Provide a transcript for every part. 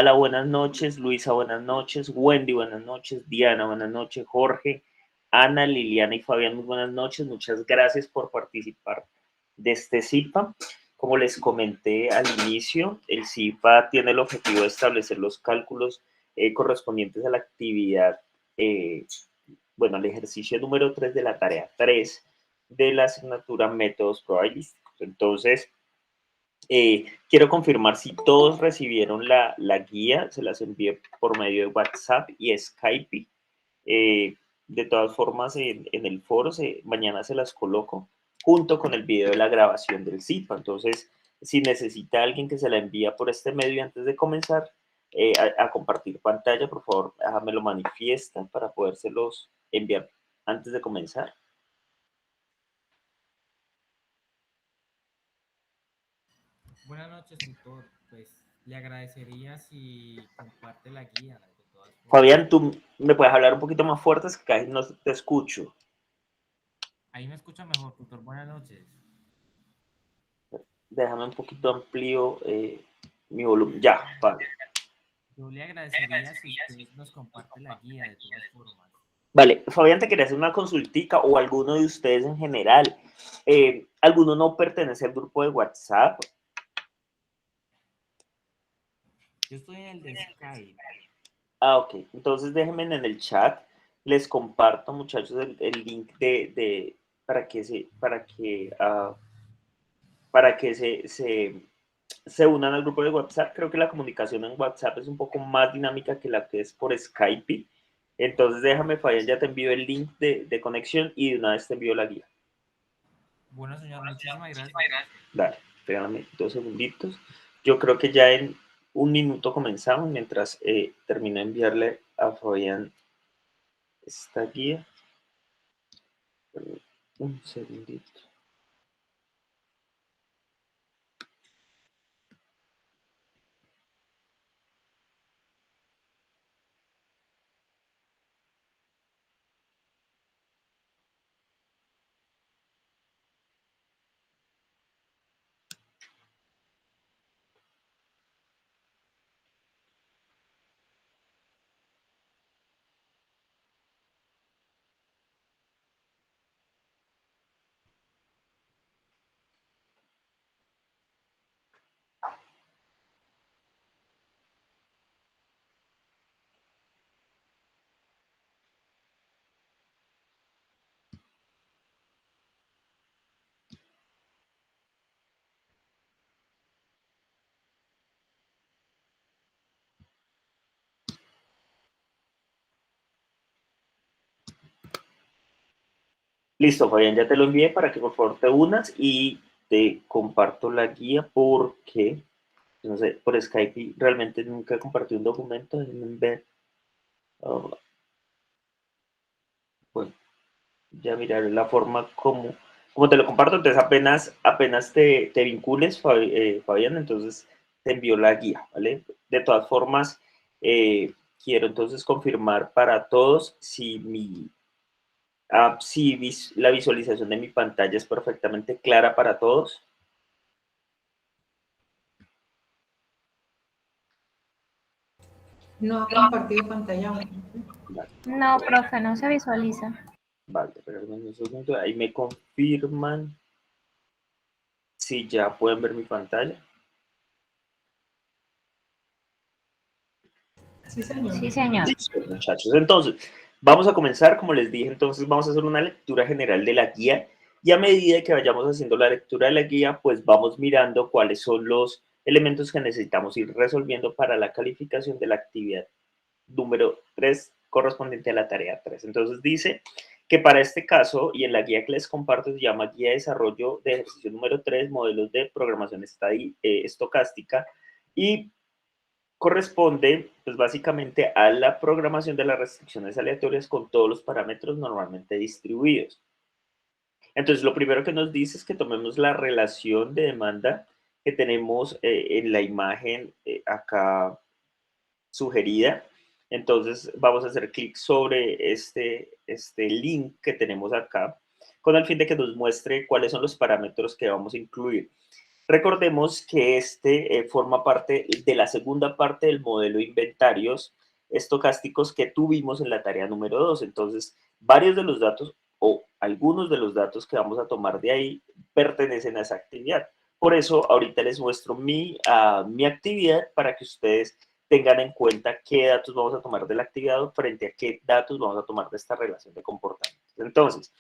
Hola, buenas noches. Luisa, buenas noches. Wendy, buenas noches. Diana, buenas noches. Jorge, Ana, Liliana y Fabián, muy buenas noches. Muchas gracias por participar de este CIPA. Como les comenté al inicio, el CIPA tiene el objetivo de establecer los cálculos correspondientes a la actividad, al ejercicio número 3 de la tarea 3 de la asignatura Métodos Probabilísticos. Entonces, quiero confirmar si todos recibieron la guía, se las envié por medio de WhatsApp y Skype. De todas formas, en el foro mañana se las coloco junto con el video de la grabación del CIPA. Entonces, si necesita alguien que se la envía por este medio antes de comenzar a compartir pantalla, por favor, me lo manifiesta para podérselos enviar antes de comenzar. Buenas noches, tutor. Pues le agradecería si comparte la guía de todas formas. Fabián, tú me puedes hablar un poquito más fuerte, es que casi no te escucho. Ahí me escucha mejor, tutor. Buenas noches. Déjame un poquito amplio mi volumen. Ya, vale. Yo le agradecería si usted nos comparte la guía de todas formas. Vale, Fabián, te quería hacer una consultica o alguno de ustedes en general. ¿Alguno no pertenece al grupo de WhatsApp? Yo estoy en el de Skype. Ok. Entonces déjenme en el chat. Les comparto, muchachos, el link para que se unan al grupo de WhatsApp. Creo que la comunicación en WhatsApp es un poco más dinámica que la que es por Skype. Entonces déjame, Fabián, ya te envío el link de conexión y de una vez te envío la guía. Bueno, señor, muchísimas gracias. Dale, espérame 2 segunditos. Yo creo que ya en un minuto comenzamos mientras termino de enviarle a Fabián esta guía. Un segundito. Listo, Fabián, ya te lo envié para que por favor te unas y te comparto la guía porque, no sé, por Skype realmente nunca compartí un documento. Déjenme ver. Oh, bueno, ya miraré la forma como te lo comparto. Entonces apenas te vincules, Fabián, entonces te envío la guía, ¿vale? De todas formas, quiero entonces confirmar para todos si la visualización de mi pantalla es perfectamente clara para todos. No ha compartido pantalla aún. Vale, No, profe, no se visualiza. vale, perdón un segundo. Ahí me confirman si ya pueden ver mi pantalla. Sí, señor. Sí, señor. Listo, muchachos. Entonces, vamos a comenzar, como les dije, entonces vamos a hacer una lectura general de la guía y a medida que vayamos haciendo la lectura de la guía, pues vamos mirando cuáles son los elementos que necesitamos ir resolviendo para la calificación de la actividad número 3 correspondiente a la tarea 3. Entonces dice que para este caso y en la guía que les comparto se llama Guía de Desarrollo de Ejercicio número 3, Modelos de Programación Estocástica, y corresponde pues básicamente a la programación de las restricciones aleatorias con todos los parámetros normalmente distribuidos. Entonces, lo primero que nos dice es que tomemos la relación de demanda que tenemos en la imagen acá sugerida. Entonces, vamos a hacer clic sobre este link que tenemos acá con el fin de que nos muestre cuáles son los parámetros que vamos a incluir. Recordemos que este forma parte de la segunda parte del modelo de inventarios estocásticos que tuvimos en la tarea número 2. Entonces, varios de los datos o algunos de los datos que vamos a tomar de ahí pertenecen a esa actividad. Por eso, ahorita les muestro mi actividad para que ustedes tengan en cuenta qué datos vamos a tomar de la actividad frente a qué datos vamos a tomar de esta relación de comportamientos. Entonces,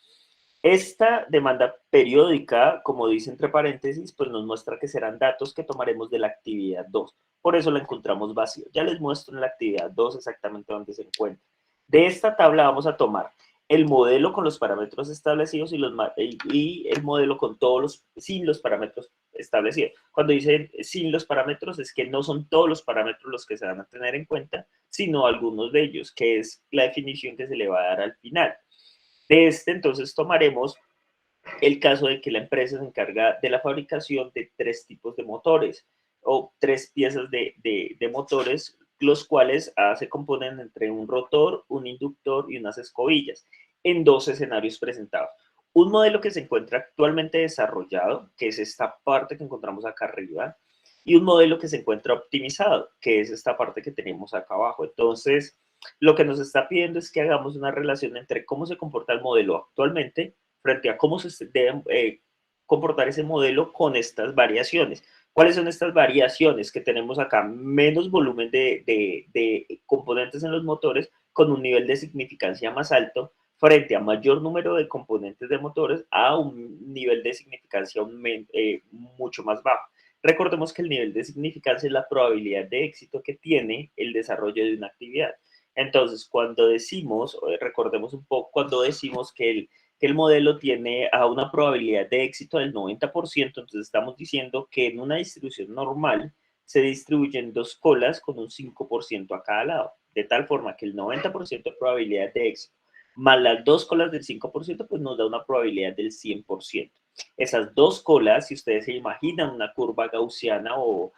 esta demanda periódica, como dice entre paréntesis, pues nos muestra que serán datos que tomaremos de la actividad 2. Por eso la encontramos vacía. Ya les muestro en la actividad 2 exactamente dónde se encuentra. De esta tabla vamos a tomar el modelo con los parámetros establecidos y el modelo con sin los parámetros establecidos. Cuando dicen sin los parámetros es que no son todos los parámetros los que se van a tener en cuenta, sino algunos de ellos, que es la definición que se le va a dar al final. De entonces, tomaremos el caso de que la empresa se encarga de la fabricación de 3 tipos de motores o 3 piezas de motores, los cuales se componen entre un rotor, un inductor y unas escobillas, en 2 escenarios presentados. Un modelo que se encuentra actualmente desarrollado, que es esta parte que encontramos acá arriba, y un modelo que se encuentra optimizado, que es esta parte que tenemos acá abajo. Entonces, lo que nos está pidiendo es que hagamos una relación entre cómo se comporta el modelo actualmente frente a cómo se debe comportar ese modelo con estas variaciones. ¿Cuáles son estas variaciones? Que tenemos acá menos volumen de componentes en los motores con un nivel de significancia más alto frente a mayor número de componentes de motores a un nivel de significancia mucho más bajo. Recordemos que el nivel de significancia es la probabilidad de éxito que tiene el desarrollo de una actividad. Entonces, cuando decimos, recordemos un poco, cuando decimos que el modelo tiene una probabilidad de éxito del 90%, entonces estamos diciendo que en una distribución normal se distribuyen 2 colas con un 5% a cada lado, de tal forma que el 90% de probabilidad de éxito más las 2 colas del 5%, pues nos da una probabilidad del 100%. Esas 2 colas, si ustedes se imaginan una curva gaussiana o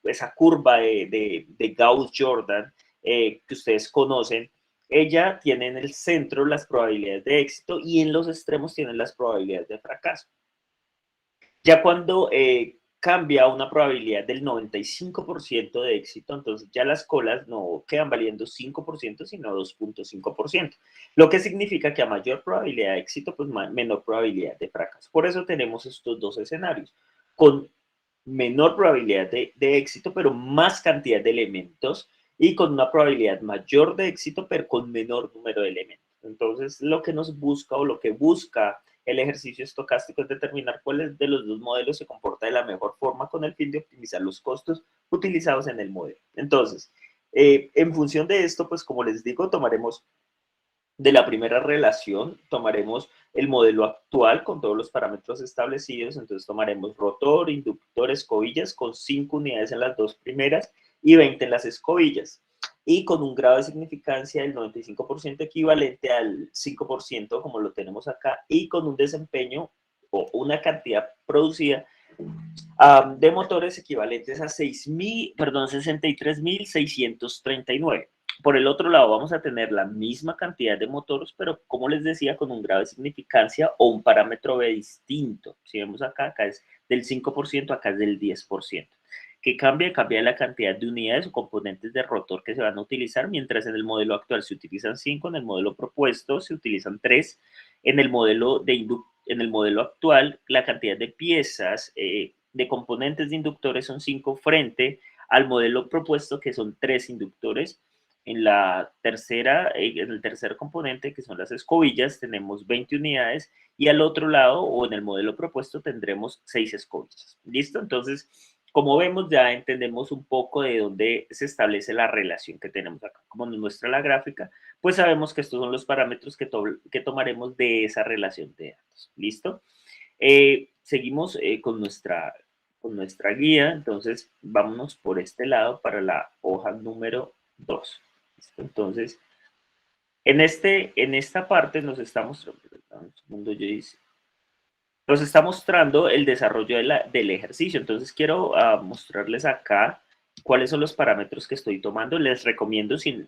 esa curva de Gauss-Jordan, que ustedes conocen, ella tiene en el centro las probabilidades de éxito y en los extremos tienen las probabilidades de fracaso. Ya cuando cambia a una probabilidad del 95% de éxito, entonces ya las colas no quedan valiendo 5%, sino 2.5%, lo que significa que a mayor probabilidad de éxito, pues menor probabilidad de fracaso. Por eso tenemos estos 2 escenarios, con menor probabilidad de éxito, pero más cantidad de elementos, y con una probabilidad mayor de éxito, pero con menor número de elementos. Entonces, lo que nos busca o lo que busca el ejercicio estocástico es determinar cuál de los 2 modelos se comporta de la mejor forma con el fin de optimizar los costos utilizados en el modelo. Entonces, en función de esto, pues como les digo, tomaremos de la primera relación, tomaremos el modelo actual con todos los parámetros establecidos, entonces tomaremos rotor, inductor, escobillas con 5 unidades en las 2 primeras y 20 en las escobillas, y con un grado de significancia del 95% equivalente al 5%, como lo tenemos acá, y con un desempeño o una cantidad producida de motores equivalentes a 63.639. Por el otro lado, vamos a tener la misma cantidad de motores, pero como les decía, con un grado de significancia o un parámetro B distinto. Si vemos acá es del 5%, acá es del 10%. ¿Qué cambia? Cambia la cantidad de unidades o componentes de rotor que se van a utilizar, mientras en el modelo actual se utilizan 5, en el modelo propuesto se utilizan 3, en el modelo actual la cantidad de piezas de componentes de inductores son 5 frente al modelo propuesto que son 3 inductores. En el tercer componente, que son las escobillas, tenemos 20 unidades y al otro lado, o en el modelo propuesto, tendremos 6 escobillas. ¿Listo? Entonces, como vemos, ya entendemos un poco de dónde se establece la relación que tenemos acá. Como nos muestra la gráfica, pues sabemos que estos son los parámetros que tomaremos de esa relación de datos. ¿Listo? Seguimos con nuestra guía, entonces vámonos por este lado para la hoja número 2. Entonces, en esta parte nos está mostrando el desarrollo del ejercicio. Entonces, quiero mostrarles acá cuáles son los parámetros que estoy tomando. Les recomiendo, si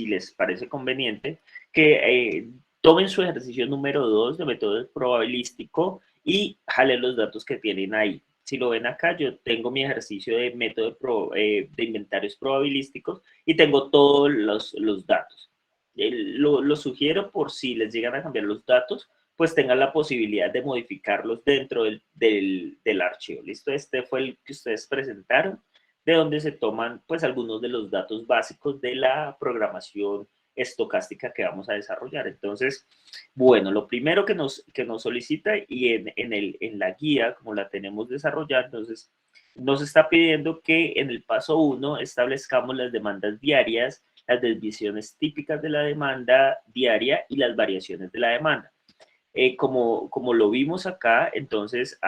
les parece conveniente, que tomen su ejercicio número 2 de método probabilístico y jalen los datos que tienen ahí. si lo ven acá, yo tengo mi ejercicio de método de inventarios probabilísticos y tengo todos los datos. Lo sugiero por si les llegan a cambiar los datos, pues tengan la posibilidad de modificarlos dentro del archivo. ¿Listo? Este fue el que ustedes presentaron, de donde se toman pues algunos de los datos básicos de la programación estocástica que vamos a desarrollar. Entonces, bueno, lo primero que nos solicita y en la guía, como la tenemos desarrollada, entonces nos está pidiendo que en el paso 1 establezcamos las demandas diarias, las desviaciones típicas de la demanda diaria y las variaciones de la demanda. Como lo vimos acá, entonces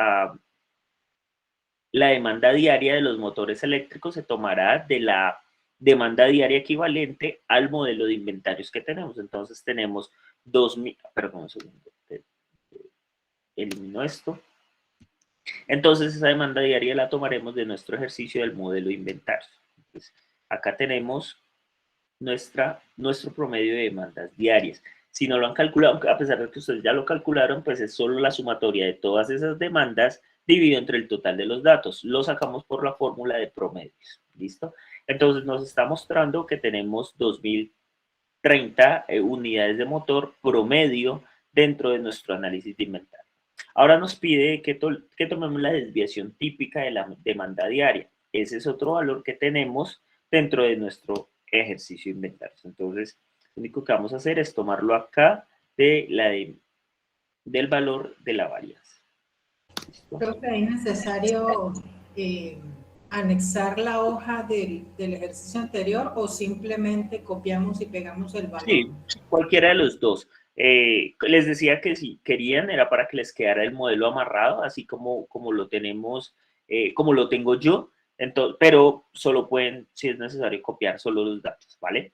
la demanda diaria de los motores eléctricos se tomará de la demanda diaria equivalente al modelo de inventarios que tenemos. Entonces tenemos 2000, perdón, un segundo, elimino esto. Entonces esa demanda diaria la tomaremos de nuestro ejercicio del modelo de inventarios. Entonces, acá tenemos nuestro promedio de demandas diarias. Si no lo han calculado, a pesar de que ustedes ya lo calcularon, pues es solo la sumatoria de todas esas demandas dividido entre el total de los datos. Lo sacamos por la fórmula de promedios. ¿Listo? Entonces nos está mostrando que tenemos 2030 unidades de motor promedio dentro de nuestro análisis de inventario. Ahora nos pide que tomemos la desviación típica de la demanda diaria. Ese es otro valor que tenemos dentro de nuestro ejercicio de inventarios. Entonces, lo único que vamos a hacer es tomarlo acá del valor de la varianza. ¿Listo? Creo que es necesario anexar la hoja del ejercicio anterior o simplemente copiamos y pegamos el valor. Sí, cualquiera de los dos. Les decía que si querían era para que les quedara el modelo amarrado, así como lo tenemos, como lo tengo yo, entonces, pero solo pueden, si es necesario, copiar solo los datos, ¿vale?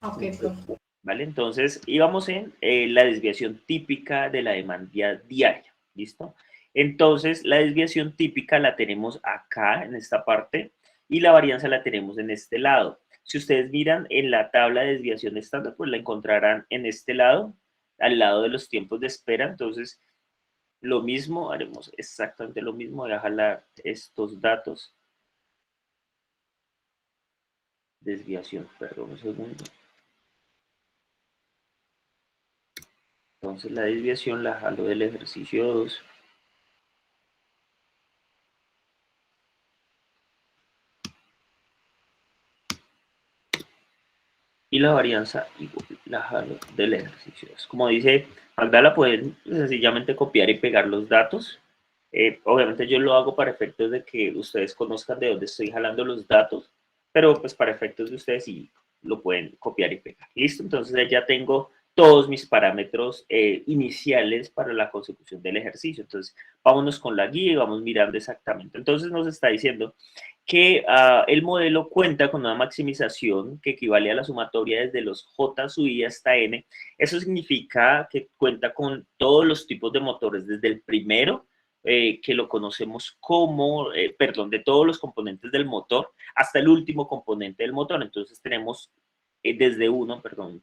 Ok, profe. ¿Vale? Entonces, íbamos en la desviación típica de la demanda diaria, ¿listo? Entonces, la desviación típica la tenemos acá, en esta parte, y la varianza la tenemos en este lado. Si ustedes miran en la tabla de desviación estándar, pues la encontrarán en este lado, al lado de los tiempos de espera. Entonces, lo mismo, haremos exactamente lo mismo. Voy a jalar estos datos. Desviación, perdón un segundo. Entonces, la desviación la jalo del ejercicio 2. Y la varianza igual, la jalo del ejercicio 2. Como dice Magdala, pueden sencillamente copiar y pegar los datos. Obviamente yo lo hago para efectos de que ustedes conozcan de dónde estoy jalando los datos, pero pues para efectos de ustedes sí lo pueden copiar y pegar. ¿Listo? Entonces ya tengo todos mis parámetros iniciales para la consecución del ejercicio. Entonces vámonos con la guía y vamos mirando exactamente. Entonces nos está diciendo que el modelo cuenta con una maximización que equivale a la sumatoria desde los J sub I hasta N. Eso significa que cuenta con todos los tipos de motores, desde el primero, que lo conocemos como, perdón, de todos los componentes del motor, hasta el último componente del motor. Entonces tenemos desde uno, perdón,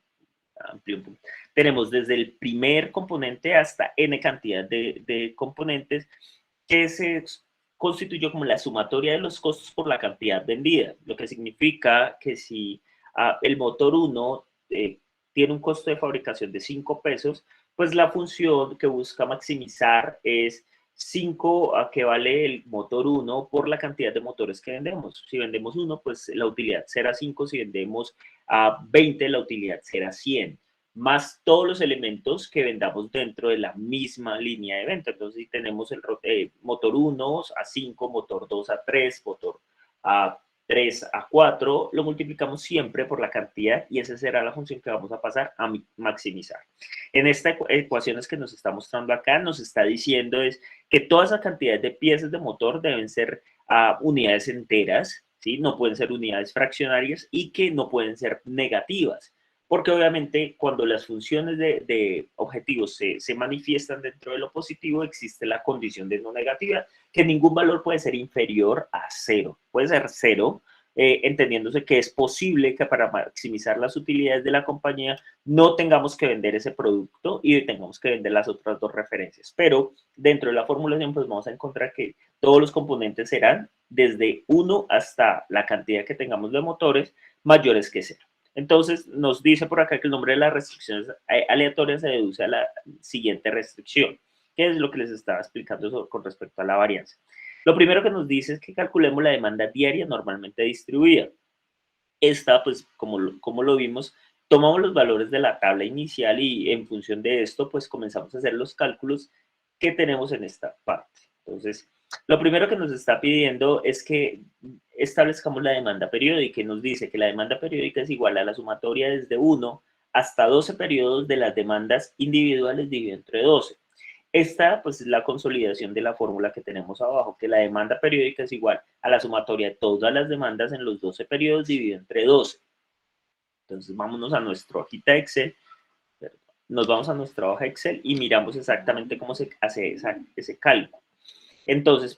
tenemos desde el primer componente hasta N cantidad de componentes que se constituyó como la sumatoria de los costos por la cantidad vendida, lo que significa que si el motor 1 tiene un costo de fabricación de 5 pesos, pues la función que busca maximizar es 5 a que vale el motor 1 por la cantidad de motores que vendemos. Si vendemos 1, pues la utilidad será 5, si vendemos a 20, la utilidad será 100, más todos los elementos que vendamos dentro de la misma línea de venta. Entonces, si tenemos el motor 1 a 5, motor 2 a 3, motor a 3 a 4, lo multiplicamos siempre por la cantidad y esa será la función que vamos a pasar a maximizar. En esta ecuación que nos está mostrando acá, nos está diciendo es que toda esa cantidad de piezas de motor deben ser unidades enteras, ¿sí? No pueden ser unidades fraccionarias y que no pueden ser negativas, porque obviamente cuando las funciones de objetivos se manifiestan dentro de lo positivo, existe la condición de no negatividad, que ningún valor puede ser inferior a 0. Puede ser 0, entendiéndose que es posible que para maximizar las utilidades de la compañía no tengamos que vender ese producto y tengamos que vender las otras dos referencias. Pero dentro de la formulación pues vamos a encontrar que todos los componentes serán desde 1 hasta la cantidad que tengamos de motores mayores que 0. Entonces nos dice por acá que el nombre de las restricciones aleatorias se deduce a la siguiente restricción, que es lo que les estaba explicando con respecto a la varianza. Lo primero que nos dice es que calculemos la demanda diaria normalmente distribuida. Esta, pues, como lo vimos, tomamos los valores de la tabla inicial y en función de esto, pues, comenzamos a hacer los cálculos que tenemos en esta parte. Entonces, lo primero que nos está pidiendo es que establezcamos la demanda periódica y nos dice que la demanda periódica es igual a la sumatoria desde 1 hasta 12 periodos de las demandas individuales dividido entre 12. Esta, pues, es la consolidación de la fórmula que tenemos abajo, que la demanda periódica es igual a la sumatoria de todas las demandas en los 12 periodos dividido entre 12. Entonces, vámonos a nuestra hojita Excel, nos vamos a nuestra hoja Excel y miramos exactamente cómo se hace ese cálculo. Entonces,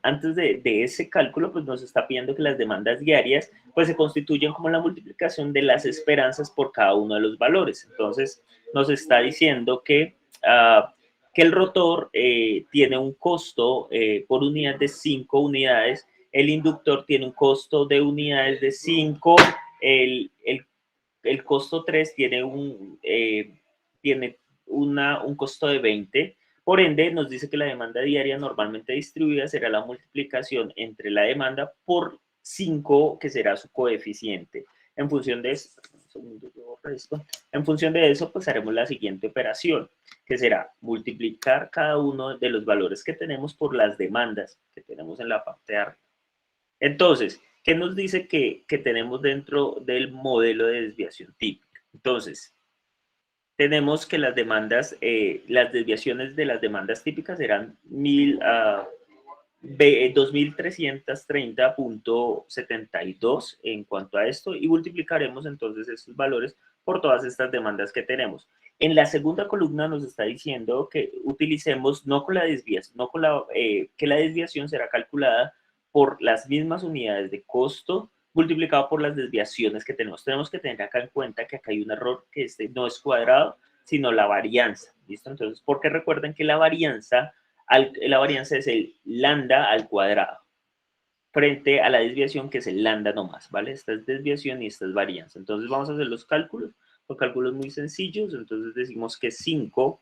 antes de ese cálculo, pues nos está pidiendo que las demandas diarias, pues se constituyen como la multiplicación de las esperanzas por cada uno de los valores. Entonces, nos está diciendo que el rotor tiene un costo por unidad de 5 unidades, el inductor tiene un costo de unidades de 5, el costo 3 tiene un costo de 20, por ende nos dice que la demanda diaria normalmente distribuida será la multiplicación entre la demanda por 5, que será su coeficiente. En función de eso, pues haremos la siguiente operación, que será multiplicar cada uno de los valores que tenemos por las demandas que tenemos en la parte de arriba. Entonces, ¿qué nos dice que tenemos dentro del modelo de desviación típica? Entonces, tenemos que las demandas, las desviaciones de las demandas típicas serán 2330.72 en cuanto a esto y multiplicaremos entonces estos valores por todas estas demandas que tenemos. En la segunda columna nos está diciendo que utilicemos que la desviación será calculada por las mismas unidades de costo multiplicado por las desviaciones que tenemos. Tenemos que tener acá en cuenta que acá hay un error, que este no es cuadrado, sino la varianza. ¿Listo? Entonces, porque recuerden que la varianza es el lambda al cuadrado frente a la desviación, que es el lambda nomás, ¿vale? Esta es desviación y esta es varianza. Entonces vamos a hacer los cálculos, son cálculos muy sencillos. Entonces decimos que 5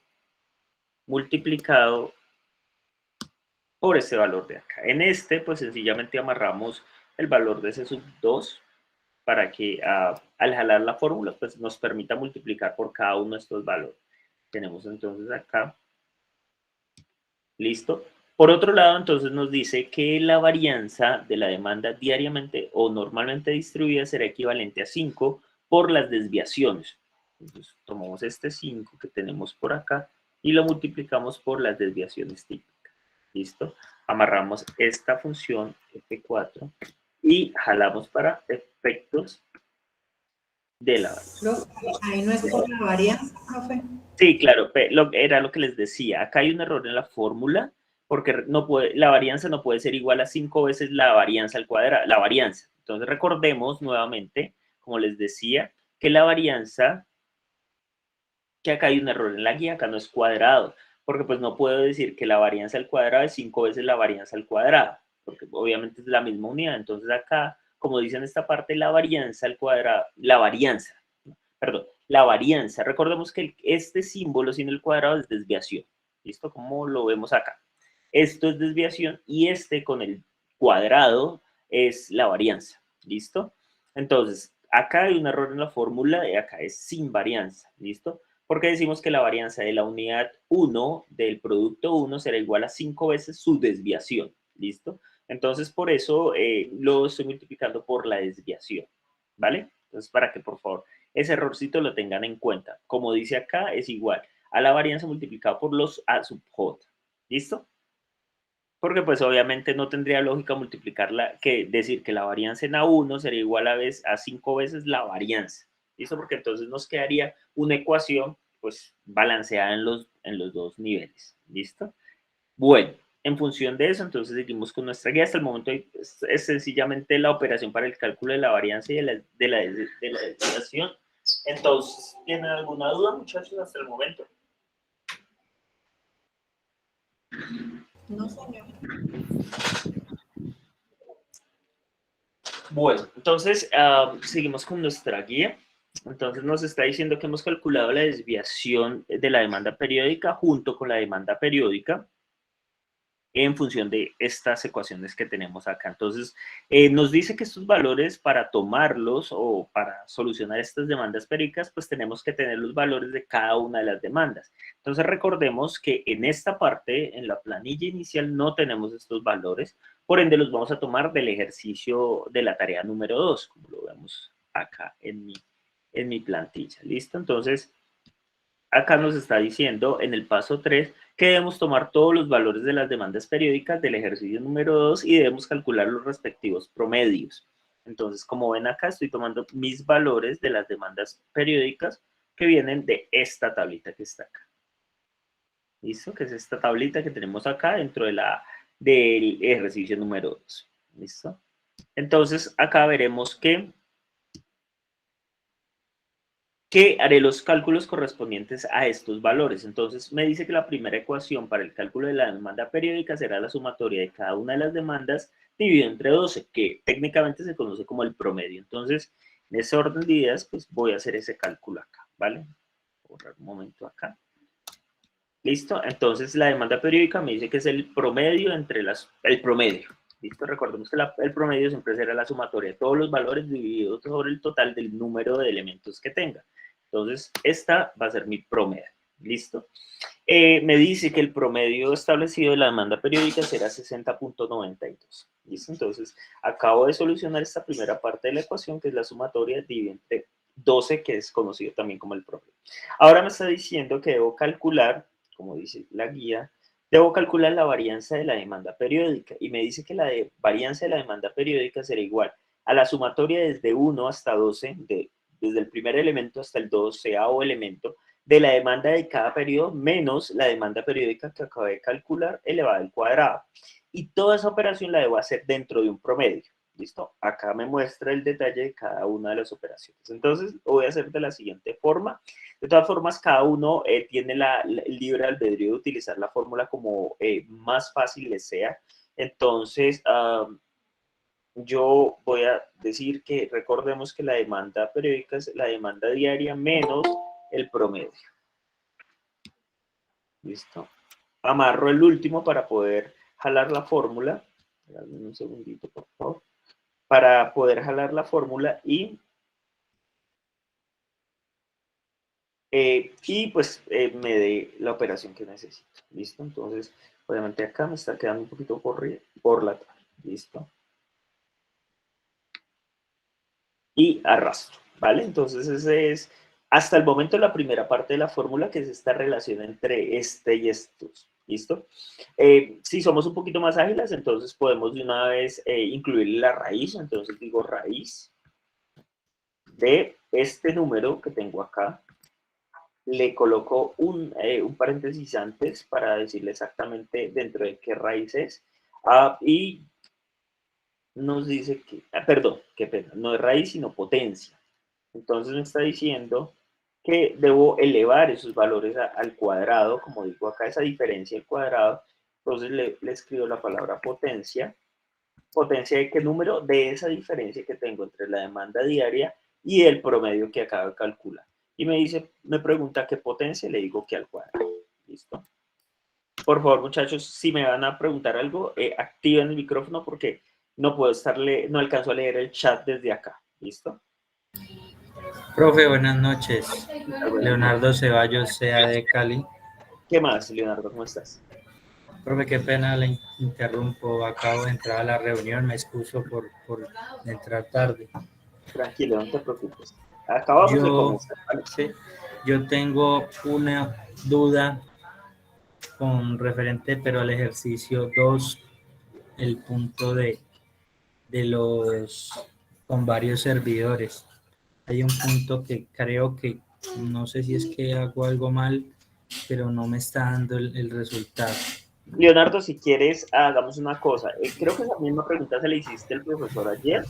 multiplicado por ese valor de acá. En este, pues sencillamente amarramos el valor de ese sub 2 para que al jalar la fórmula, pues nos permita multiplicar por cada uno de estos valores. Tenemos entonces acá, listo. Por otro lado, entonces nos dice que la varianza de la demanda diariamente o normalmente distribuida será equivalente a 5 por las desviaciones. Entonces tomamos este 5 que tenemos por acá y lo multiplicamos por las desviaciones típicas. ¿Listo? Amarramos esta función F4 y jalamos para efectos de la varianza. Ahí no es por la varianza, profe. Sí, claro, era lo que les decía. Acá hay un error en la fórmula, porque la varianza no puede ser igual a 5 veces la varianza al cuadrado, la varianza. Entonces recordemos nuevamente, como les decía, que la varianza, que acá hay un error en la guía, acá no es cuadrado, porque pues no puedo decir que la varianza al cuadrado es 5 veces la varianza al cuadrado, porque obviamente es la misma unidad. Entonces acá, como dice en esta parte, la varianza al cuadrado, la varianza, recordemos que este símbolo sin el cuadrado es desviación, ¿listo? Como lo vemos acá. Esto es desviación y este con el cuadrado es la varianza, ¿listo? Entonces, acá hay un error en la fórmula y acá es sin varianza, ¿listo? Porque decimos que la varianza de la unidad 1 del producto 1 será igual a 5 veces su desviación, ¿listo? Entonces, por eso lo estoy multiplicando por la desviación, ¿vale? Entonces, para que por favor ese errorcito lo tengan en cuenta. Como dice acá, es igual a la varianza multiplicada por los A sub J. ¿Listo? Porque pues obviamente no tendría lógica multiplicarla, que decir que la varianza en A1 sería igual a 5 veces la varianza. ¿Listo? Porque entonces nos quedaría una ecuación pues balanceada en los dos niveles. ¿Listo? Bueno, en función de eso, entonces seguimos con nuestra guía. Hasta el momento es sencillamente la operación para el cálculo de la varianza y de la desviación. Entonces, ¿tienen alguna duda, muchachos, hasta el momento? No, señor. Bueno, entonces seguimos con nuestra guía. Entonces nos está diciendo que hemos calculado la desviación de la demanda periódica junto con la demanda periódica en función de estas ecuaciones que tenemos acá. Entonces, nos dice que estos valores, para tomarlos o para solucionar estas demandas periódicas, pues tenemos que tener los valores de cada una de las demandas. Entonces, recordemos que en esta parte, en la planilla inicial, no tenemos estos valores, por ende los vamos a tomar del ejercicio de la tarea número 2, como lo vemos acá en mi plantilla. ¿Listo? Entonces, acá nos está diciendo en el paso 3 que debemos tomar todos los valores de las demandas periódicas del ejercicio número 2 y debemos calcular los respectivos promedios. Entonces, como ven acá, estoy tomando mis valores de las demandas periódicas que vienen de esta tablita que está acá. ¿Listo? Que es esta tablita que tenemos acá dentro del ejercicio número 2. ¿Listo? Entonces, acá veremos que haré los cálculos correspondientes a estos valores. Entonces, me dice que la primera ecuación para el cálculo de la demanda periódica será la sumatoria de cada una de las demandas dividido entre 12, que técnicamente se conoce como el promedio. Entonces, en ese orden de ideas, pues voy a hacer ese cálculo acá, ¿vale? Voy a borrar un momento acá. ¿Listo? Entonces, la demanda periódica me dice que es el promedio entre el promedio. ¿Listo? Recordemos que el promedio siempre será la sumatoria de todos los valores divididos sobre el total del número de elementos que tenga. Entonces, esta va a ser mi promedio. ¿Listo? Me dice que el promedio establecido de la demanda periódica será 60.92. ¿Listo? Entonces, acabo de solucionar esta primera parte de la ecuación, que es la sumatoria dividida entre 12, que es conocido también como el promedio. Ahora me está diciendo que debo calcular, como dice la guía, debo calcular la varianza de la demanda periódica. Y me dice que la varianza de la demanda periódica será igual a la sumatoria desde 1 hasta 12 desde el primer elemento hasta el 12º elemento de la demanda de cada periodo menos la demanda periódica que acabé de calcular elevada al cuadrado. Y toda esa operación la debo hacer dentro de un promedio. ¿Listo? Acá me muestra el detalle de cada una de las operaciones. Entonces, lo voy a hacer de la siguiente forma. De todas formas, cada uno tiene el libre albedrío de utilizar la fórmula como más fácil les sea. Entonces, yo voy a decir que recordemos que la demanda periódica es la demanda diaria menos el promedio. ¿Listo? Amarro el último para poder jalar la fórmula. Dame un segundito, por favor. Para poder jalar la fórmula y pues me dé la operación que necesito. ¿Listo? Entonces, obviamente acá me está quedando un poquito por lateral. ¿Listo? Y arrastro, ¿vale? Entonces ese es hasta el momento la primera parte de la fórmula, que es esta relación entre este y estos, ¿listo? Si somos un poquito más ágiles, entonces podemos de una vez incluir la raíz, entonces digo raíz de este número que tengo acá, le coloco un paréntesis antes para decirle exactamente dentro de qué raíz es, y nos dice que, perdón, qué pena, no es raíz sino potencia. Entonces me está diciendo que debo elevar esos valores al cuadrado, como digo acá, esa diferencia al cuadrado. Entonces le escribo la palabra potencia. ¿Potencia de qué número? De esa diferencia que tengo entre la demanda diaria y el promedio que acabo de calcular. Y me pregunta qué potencia, le digo que al cuadrado. ¿Listo? Por favor, muchachos, si me van a preguntar algo, activen el micrófono porque no alcanzo a leer el chat desde acá. ¿Listo? Profe, buenas noches. Leonardo Ceballos, sea de Cali. ¿Qué más, Leonardo? ¿Cómo estás? Profe, qué pena, le interrumpo. Acabo de entrar a la reunión, me excuso por entrar tarde. Tranquilo, no te preocupes. Acabamos de comenzar, ¿vale? Sí, yo tengo una duda con referente, pero al ejercicio 2, el punto de los con varios servidores. Hay un punto que creo que, no sé si es que hago algo mal, pero no me está dando el resultado. Leonardo, si quieres, hagamos una cosa. Creo que esa misma pregunta se la hiciste al profesor ayer.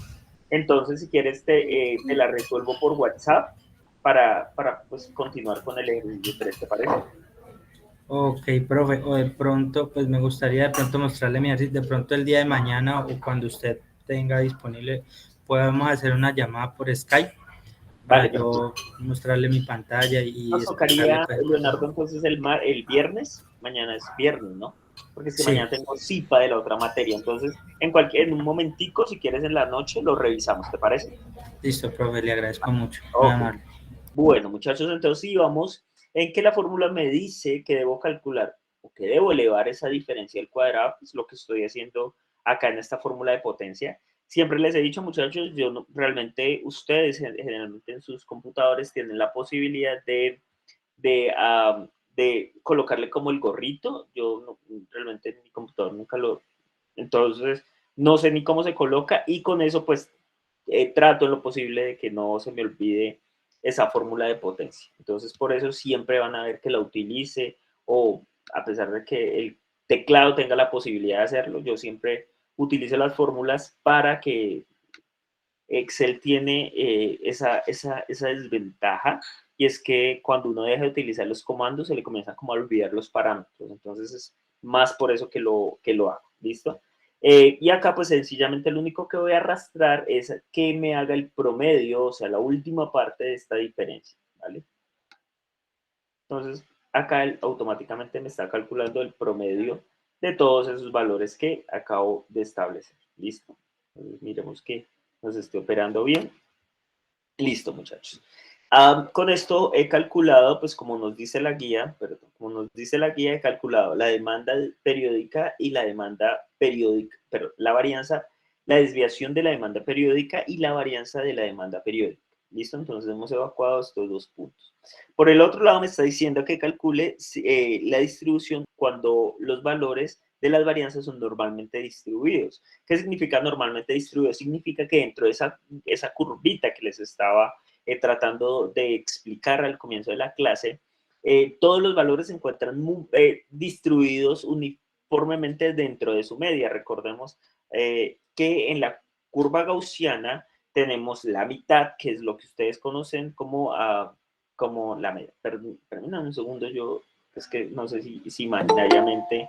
Entonces, si quieres, te la resuelvo por WhatsApp para pues, continuar con el ejercicio 3, ¿te parece? Ok, profe, o de pronto, pues me gustaría de pronto mostrarle mi ejercicio, de pronto el día de mañana o cuando usted tenga disponible, podemos hacer una llamada por Skype para Vale, perfecto. yo mostrarle mi pantalla y Nos explicarle, tocaría, pues. Leonardo, entonces el viernes. Mañana es viernes, ¿no? Porque es que Sí, mañana tengo cita de la otra materia. Entonces, en un momentico, si quieres en la noche, lo revisamos, ¿te parece? listo, profe, le agradezco mucho, muy Ok. amable. Bueno, muchachos, entonces sí vamos en que la fórmula me dice que debo calcular o que debo elevar esa diferencia al cuadrado, pues lo que estoy haciendo acá en esta fórmula de potencia. Siempre les he dicho, muchachos, yo no, realmente ustedes generalmente en sus computadores tienen la posibilidad de colocarle como el gorrito. Yo no, realmente en mi computador nunca lo... Entonces, no sé ni cómo se coloca y con eso pues trato en lo posible de que no se me olvide esa fórmula de potencia. Entonces, por eso siempre van a ver que la utilice o a pesar de que el teclado tenga la posibilidad de hacerlo, yo siempre utilizo las fórmulas para que Excel tiene esa desventaja y es que cuando uno deja de utilizar los comandos se le comienza como a olvidar los parámetros. Entonces es más por eso que lo hago. ¿Listo? Y acá pues sencillamente lo único que voy a arrastrar es que me haga el promedio, o sea, la última parte de esta diferencia. ¿Vale? Entonces acá él automáticamente me está calculando el promedio de todos esos valores que acabo de establecer. ¿Listo? Entonces miremos que nos esté operando bien. Listo, muchachos. Con esto he calculado, pues como nos dice la guía, he calculado la demanda periódica y la demanda periódica, pero la varianza, la desviación de la demanda periódica y la varianza de la demanda periódica. ¿Listo? Entonces hemos evacuado estos dos puntos. Por el otro lado me está diciendo que calcule la distribución cuando los valores de las varianzas son normalmente distribuidos. ¿Qué significa normalmente distribuido? Significa que dentro de esa curvita que les estaba tratando de explicar al comienzo de la clase, todos los valores se encuentran distribuidos uniformemente dentro de su media. Recordemos que en la curva gaussiana tenemos la mitad, que es lo que ustedes conocen como la media. Permítanme un segundo, yo es que no sé si imaginariamente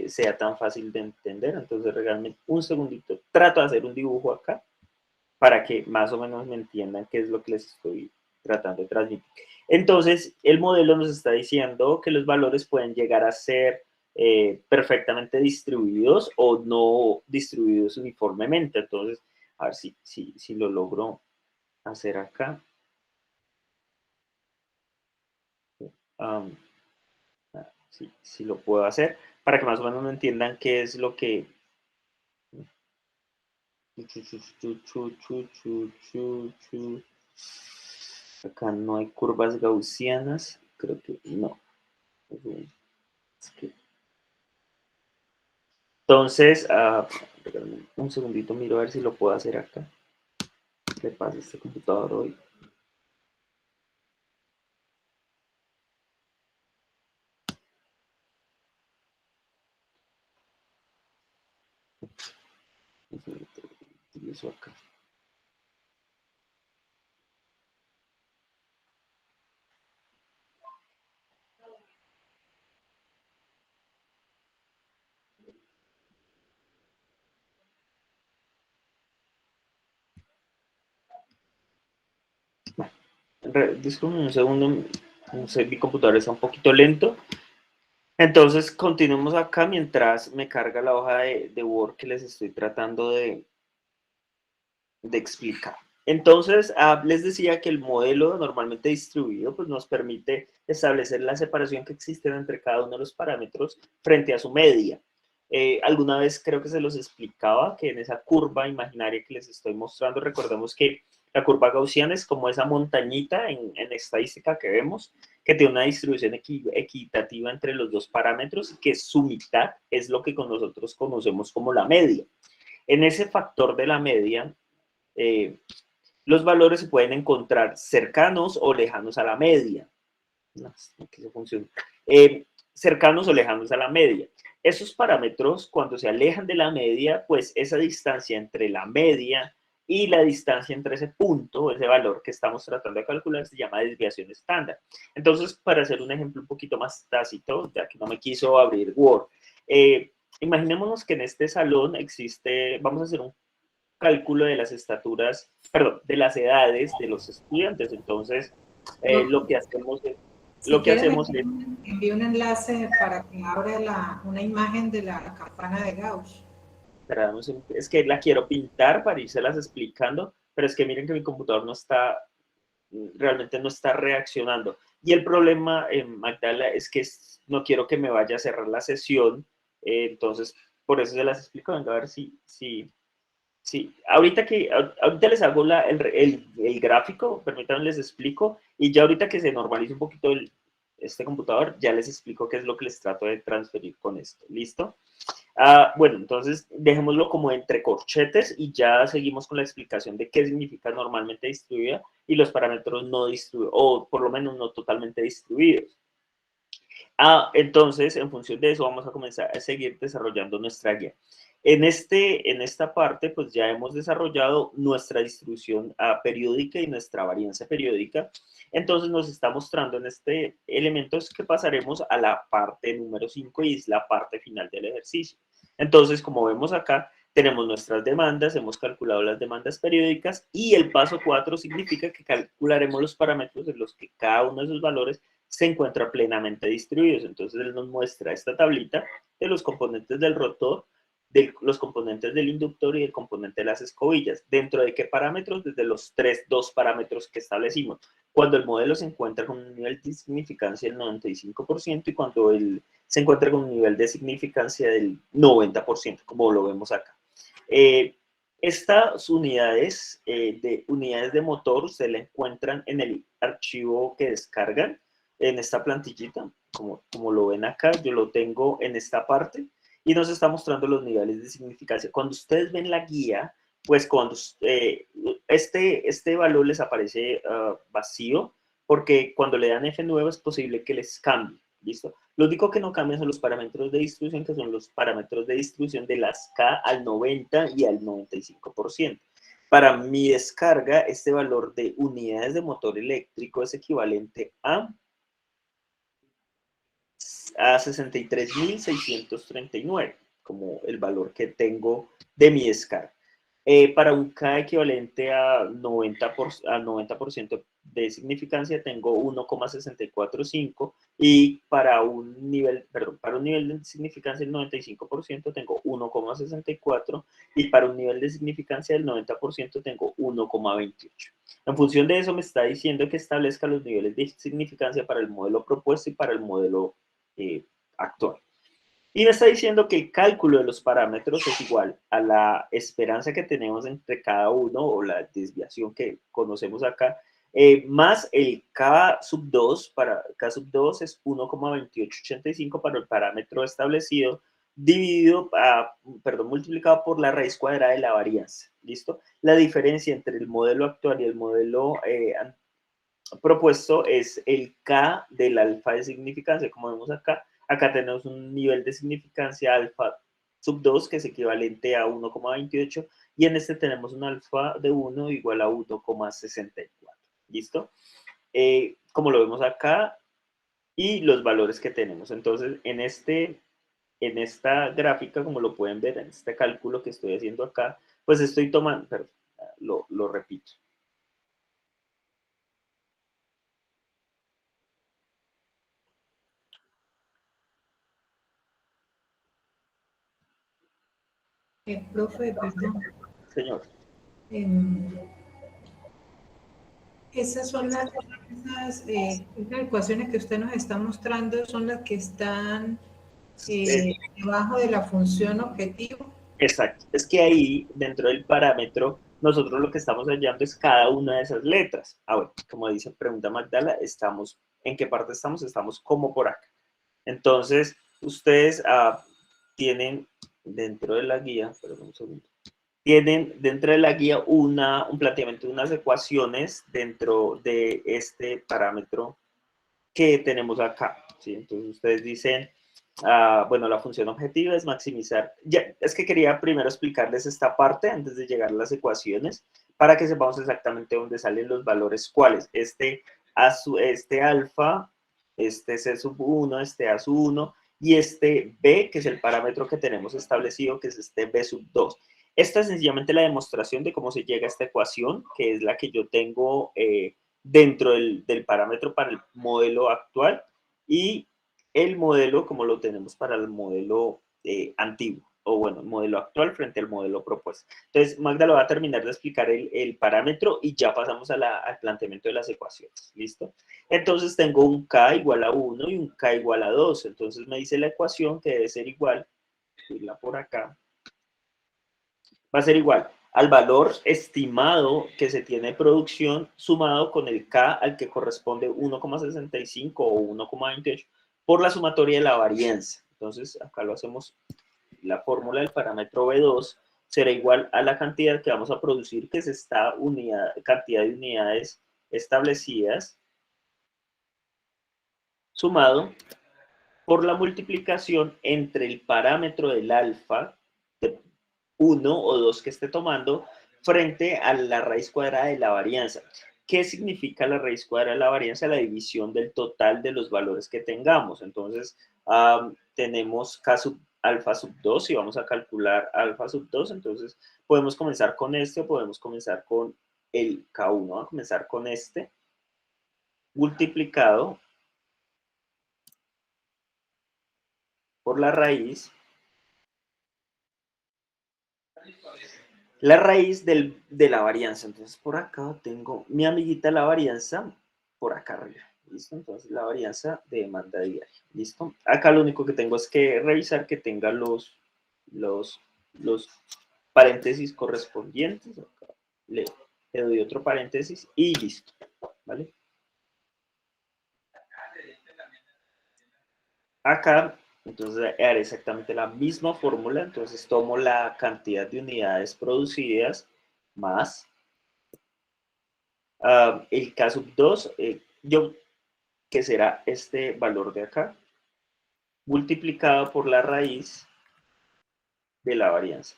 sea tan fácil de entender. Entonces, regálame un segundito. Trato de hacer un dibujo acá para que más o menos me entiendan qué es lo que les estoy tratando de transmitir. Entonces, el modelo nos está diciendo que los valores pueden llegar a ser perfectamente distribuidos o no distribuidos uniformemente. Entonces, a ver si lo logro hacer acá. Si lo puedo hacer para que más o menos me entiendan qué es lo que acá no hay curvas gaussianas, creo que no. Entonces, un segundito, miro a ver si lo puedo hacer acá. ¿Qué pasa a este computador hoy? Utilizo acá. Disculpen un segundo, no sé, mi computador está un poquito lento. Entonces, continuemos acá mientras me carga la hoja de Word que les estoy tratando de explicar. Entonces, les decía que el modelo normalmente distribuido pues, nos permite establecer la separación que existe entre cada uno de los parámetros frente a su media. Alguna vez creo que se los explicaba que en esa curva imaginaria que les estoy mostrando, recordemos que la curva gaussiana es como esa montañita en estadística que vemos, que tiene una distribución equitativa entre los dos parámetros, que su mitad es lo que nosotros conocemos como la media. En ese factor de la media, los valores se pueden encontrar cercanos o lejanos a la media. No, que eso funciona. Cercanos o lejanos a la media. Esos parámetros, cuando se alejan de la media, pues esa distancia entre la media y la distancia entre ese punto, ese valor que estamos tratando de calcular, se llama desviación estándar. Entonces, para hacer un ejemplo un poquito más tácito, ya que no me quiso abrir Word, imaginémonos que en este salón existe, vamos a hacer un cálculo de las estaturas, perdón, de las edades de los estudiantes. Entonces, lo que hacemos es... Si Lo que quieres, hacemos es... envío un enlace para que abra una imagen de la campana de Gauss. Es que la quiero pintar para irselas explicando, pero es que miren que mi computador no está, realmente no está reaccionando. Y el problema, Magdala, es que no quiero que me vaya a cerrar la sesión, entonces por eso se las explico. Venga, a ver si ahorita les hago el gráfico, permítanme les explico, y ya ahorita que se normalice un poquito este computador, ya les explico qué es lo que les trato de transferir con esto. ¿Listo? Bueno, entonces dejémoslo como entre corchetes y ya seguimos con la explicación de qué significa normalmente distribuida y los parámetros no distribuidos, o por lo menos no totalmente distribuidos. Entonces, en función de eso, vamos a comenzar a seguir desarrollando nuestra guía. En esta parte, pues ya hemos desarrollado nuestra distribución periódica y nuestra varianza periódica. Entonces, nos está mostrando en este elemento que pasaremos a la parte número 5 y es la parte final del ejercicio. Entonces, como vemos acá, tenemos nuestras demandas, hemos calculado las demandas periódicas y el paso 4 significa que calcularemos los parámetros en los que cada uno de esos valores se encuentra plenamente distribuidos. Entonces, él nos muestra esta tablita de los componentes del rotor, de los componentes del inductor y del componente de las escobillas. ¿Dentro de qué parámetros? Desde los dos parámetros que establecimos. Cuando el modelo se encuentra con un nivel de significancia del 95% y cuando se encuentra con un nivel de significancia del 90%, como lo vemos acá. Estas unidades de motor se le encuentran en el archivo que descargan, en esta plantillita, como lo ven acá, yo lo tengo en esta parte y nos está mostrando los niveles de significancia. Cuando ustedes ven la guía, pues cuando este valor les aparece vacío, porque cuando le dan F9 es posible que les cambie, ¿listo? Lo único que no cambian son los parámetros de distribución, que son los parámetros de distribución de las K al 90 y al 95%. Para mi descarga, este valor de unidades de motor eléctrico es equivalente a 63.639, como el valor que tengo de mi descarga. Para un K equivalente a 90% de significancia tengo 1,645 y para un nivel de significancia del 95% tengo 1,64 y para un nivel de significancia del 90% tengo 1,28. En función de eso me está diciendo que establezca los niveles de significancia para el modelo propuesto y para el modelo actual. Y me está diciendo que el cálculo de los parámetros es igual a la esperanza que tenemos entre cada uno o la desviación que conocemos acá, más el K sub 2, K sub 2 es 1,2885 para el parámetro establecido, multiplicado por la raíz cuadrada de la varianza. ¿Listo? La diferencia entre el modelo actual y el modelo propuesto es el K del alfa de significancia, como vemos acá. Acá tenemos un nivel de significancia alfa sub 2 que es equivalente a 1,28 y en este tenemos un alfa de 1 igual a 1,64. ¿Listo? Como lo vemos acá y los valores que tenemos. Entonces, en esta gráfica, como lo pueden ver, en este cálculo que estoy haciendo acá, pues estoy tomando, perdón, lo repito. Profe, perdón. Señor. Esas ecuaciones que usted nos está mostrando son las que están debajo de la función objetivo. Exacto. Es que ahí, dentro del parámetro, nosotros lo que estamos hallando es cada una de esas letras. Bueno, como dice pregunta Magdala, ¿en qué parte estamos? Estamos como por acá. Entonces, ustedes tienen dentro de la guía, perdón un segundo, tienen dentro de la guía un planteamiento de unas ecuaciones dentro de este parámetro que tenemos acá, ¿sí? Entonces ustedes dicen bueno, la función objetiva es maximizar. Ya, es que quería primero explicarles esta parte antes de llegar a las ecuaciones para que sepamos exactamente dónde salen los valores cuáles. Este alfa, este C sub 1, este A sub 1 y este B, que es el parámetro que tenemos establecido, que es este B sub 2. Esta es sencillamente la demostración de cómo se llega a esta ecuación, que es la que yo tengo dentro del parámetro para el modelo actual y el modelo como lo tenemos para el modelo antiguo, o bueno, el modelo actual frente al modelo propuesto. Entonces, Magda lo va a terminar de explicar el parámetro y ya pasamos al planteamiento de las ecuaciones, ¿listo? Entonces, tengo un K igual a 1 y un K igual a 2. Entonces, me dice la ecuación que debe ser igual, irla por acá, va a ser igual al valor estimado que se tiene de producción sumado con el K al que corresponde 1,65 o 1,28 por la sumatoria de la varianza. Entonces, acá lo hacemos, la fórmula del parámetro B2 será igual a la cantidad que vamos a producir, que es esta cantidad de unidades establecidas, sumado por la multiplicación entre el parámetro del alfa, de 1 o 2 que esté tomando, frente a la raíz cuadrada de la varianza. ¿Qué significa la raíz cuadrada de la varianza? La división del total de los valores que tengamos. Entonces, tenemos K sub alfa sub 2 y vamos a calcular alfa sub 2. Entonces, podemos comenzar con este o podemos comenzar con el K1. Vamos a comenzar con este multiplicado por la raíz de la varianza. Entonces, por acá tengo mi amiguita la varianza, por acá arriba. ¿Listo? Entonces, la varianza de demanda diaria. ¿Listo? Acá lo único que tengo es que revisar que tenga los paréntesis correspondientes. Acá le doy otro paréntesis y listo. ¿Vale? Acá, entonces, haré exactamente la misma fórmula. Entonces, tomo la cantidad de unidades producidas más el K sub 2, que será este valor de acá, multiplicado por la raíz de la varianza.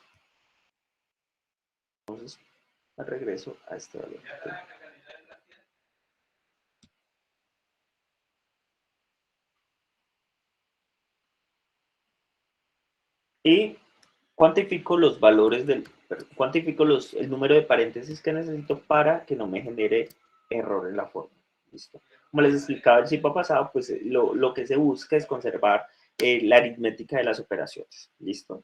Entonces, regreso a este valor. Y cuantifico los valores cuantifico el número de paréntesis que necesito para que no me genere error en la fórmula. ¿Listo? Como les explicaba el CIPA pasado, pues lo que se busca es conservar la aritmética de las operaciones. ¿Listo?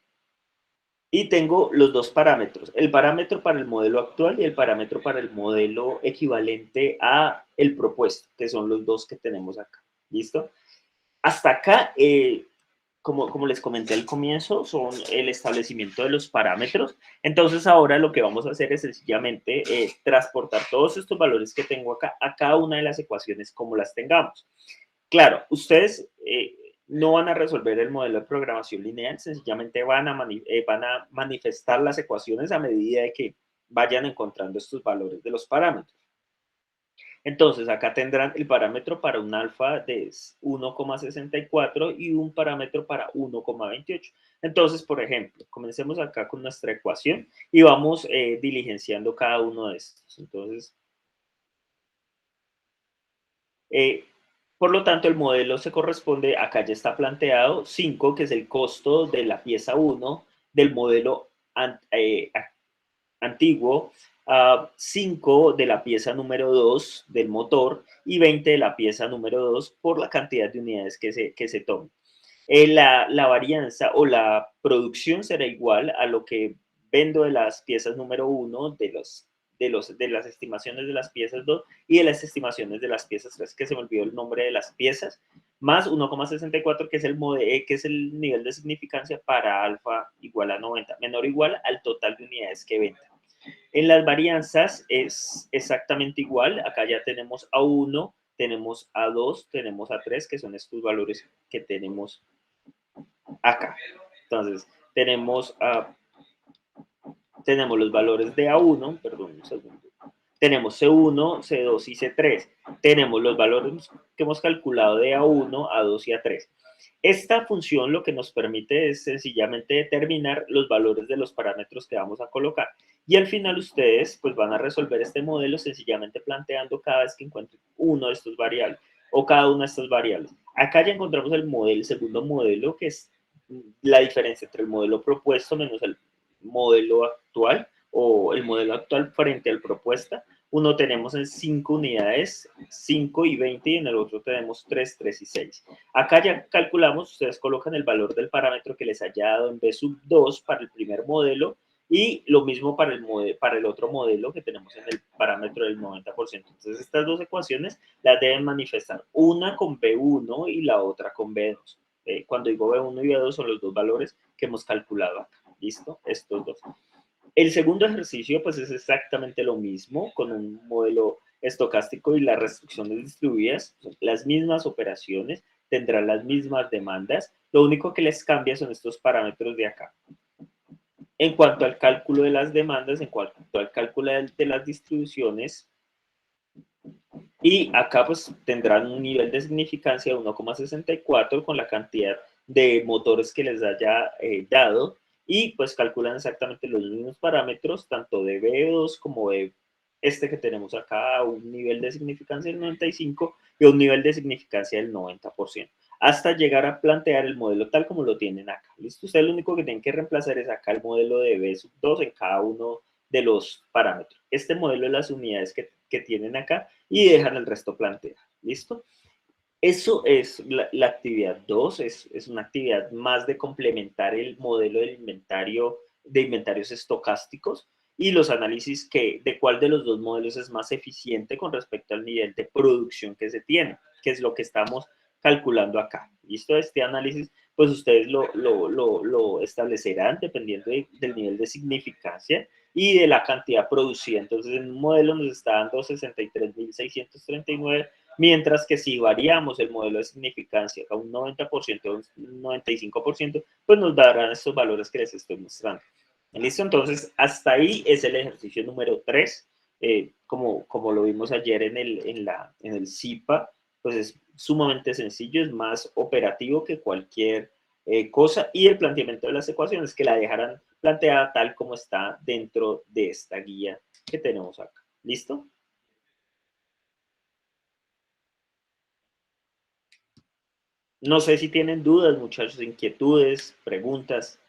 Y tengo los dos parámetros, el parámetro para el modelo actual y el parámetro para el modelo equivalente a el propuesto, que son los dos que tenemos acá. ¿Listo? Hasta acá, como les comenté al comienzo, son el establecimiento de los parámetros. Entonces, ahora lo que vamos a hacer es sencillamente transportar todos estos valores que tengo acá a cada una de las ecuaciones como las tengamos. Claro, ustedes no van a resolver el modelo de programación lineal, sencillamente van a manifestar las ecuaciones a medida de que vayan encontrando estos valores de los parámetros. Entonces, acá tendrán el parámetro para un alfa de 1,64 y un parámetro para 1,28. Entonces, por ejemplo, comencemos acá con nuestra ecuación y vamos diligenciando cada uno de estos. Entonces, por lo tanto, el modelo se corresponde, acá ya está planteado, 5, que es el costo de la pieza 1 del modelo antiguo, 5 de la pieza número 2 del motor y 20 de la pieza número 2 por la cantidad de unidades que se tomen. La varianza o la producción será igual a lo que vendo de las piezas número 1, de las estimaciones de las piezas 2 y de las estimaciones de las piezas 3, que se me olvidó el nombre de las piezas, más 1,64, que es el nivel de significancia para alfa igual a 90, menor o igual al total de unidades que venda. En las varianzas es exactamente igual. Acá ya tenemos A1, tenemos A2, tenemos A3, que son estos valores que tenemos acá. Entonces, tenemos los valores de A1, perdón, un segundo. Tenemos C1, C2 y C3. Tenemos los valores que hemos calculado de A1, A2 y A3. Esta función lo que nos permite es sencillamente determinar los valores de los parámetros que vamos a colocar. Y al final ustedes pues van a resolver este modelo sencillamente planteando cada vez que encuentren uno de estos variables o cada una de estas variables. Acá ya encontramos el segundo modelo, que es la diferencia entre el modelo propuesto menos el modelo actual o el modelo actual frente al propuesta. Uno tenemos en 5 unidades, 5 y 20, y en el otro tenemos 3, 3 y 6. Acá ya calculamos, ustedes colocan el valor del parámetro que les haya dado en B sub 2 para el primer modelo y lo mismo para el otro modelo que tenemos en el parámetro del 90%. Entonces, estas dos ecuaciones las deben manifestar, una con B1 y la otra con B2. Cuando digo B1 y B2 son los dos valores que hemos calculado acá. ¿Listo? Estos dos. El segundo ejercicio, pues, es exactamente lo mismo, con un modelo estocástico y las restricciones distribuidas, las mismas operaciones, tendrán las mismas demandas, lo único que les cambia son estos parámetros de acá. En cuanto al cálculo de las demandas, en cuanto al cálculo de las distribuciones, y acá pues tendrán un nivel de significancia de 1,64 con la cantidad de motores que les haya dado, y pues calculan exactamente los mismos parámetros, tanto de B2 como de este que tenemos acá, un nivel de significancia del 95 y un nivel de significancia del 90%, hasta llegar a plantear el modelo tal como lo tienen acá. ¿Listo? Ustedes lo único que tienen que reemplazar es acá el modelo de B sub 2 en cada uno de los parámetros. Este modelo de las unidades que tienen acá y dejan el resto planteado. ¿Listo? Eso es la actividad 2, es una actividad más de complementar el modelo del inventario, de inventarios estocásticos y los análisis de cuál de los dos modelos es más eficiente con respecto al nivel de producción que se tiene, que es lo que estamos calculando acá. ¿Listo? Este análisis, pues ustedes lo establecerán dependiendo del nivel de significancia y de la cantidad producida. Entonces, en un modelo nos está dando 63.639, mientras que si variamos el modelo de significancia a un 90%, un 95%, pues nos darán estos valores que les estoy mostrando. ¿Listo? Entonces, hasta ahí es el ejercicio número 3. Como lo vimos ayer en el CIPA, pues es sumamente sencillo, es más operativo que cualquier cosa, y el planteamiento de las ecuaciones que la dejarán planteada tal como está dentro de esta guía que tenemos acá. ¿Listo? No sé si tienen dudas, muchachos, inquietudes, preguntas.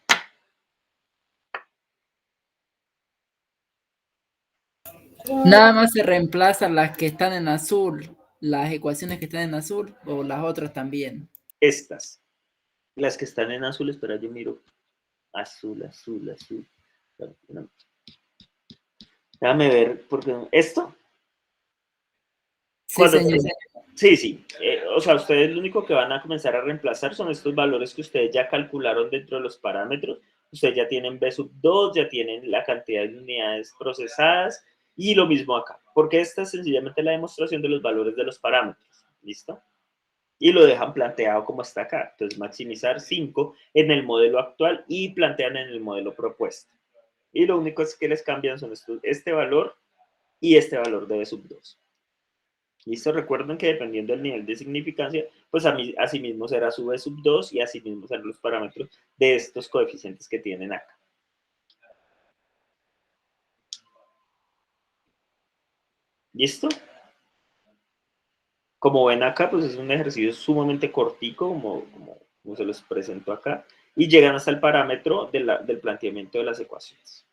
Nada más se reemplazan las que están en azul, las ecuaciones que están en azul, o las otras también. Estas, las que están en azul, espera, yo miro. Azul, azul, azul. Déjame ver, porque ¿esto? Sí, señor. Sí. O sea, ustedes lo único que van a comenzar a reemplazar son estos valores que ustedes ya calcularon dentro de los parámetros. Ustedes ya tienen B sub 2, ya tienen la cantidad de unidades procesadas y lo mismo acá, porque esta es sencillamente la demostración de los valores de los parámetros. ¿Listo? Y lo dejan planteado como está acá. Entonces, maximizar 5 en el modelo actual y plantean en el modelo propuesto. Y lo único es que les cambian son este valor y este valor de B sub 2. ¿Listo? Recuerden que dependiendo del nivel de significancia, pues así mismo será su B sub 2 y así mismo serán los parámetros de estos coeficientes que tienen acá. ¿Listo? Como ven acá, pues es un ejercicio sumamente cortico, como se los presento acá, y llegan hasta el parámetro del planteamiento de las ecuaciones.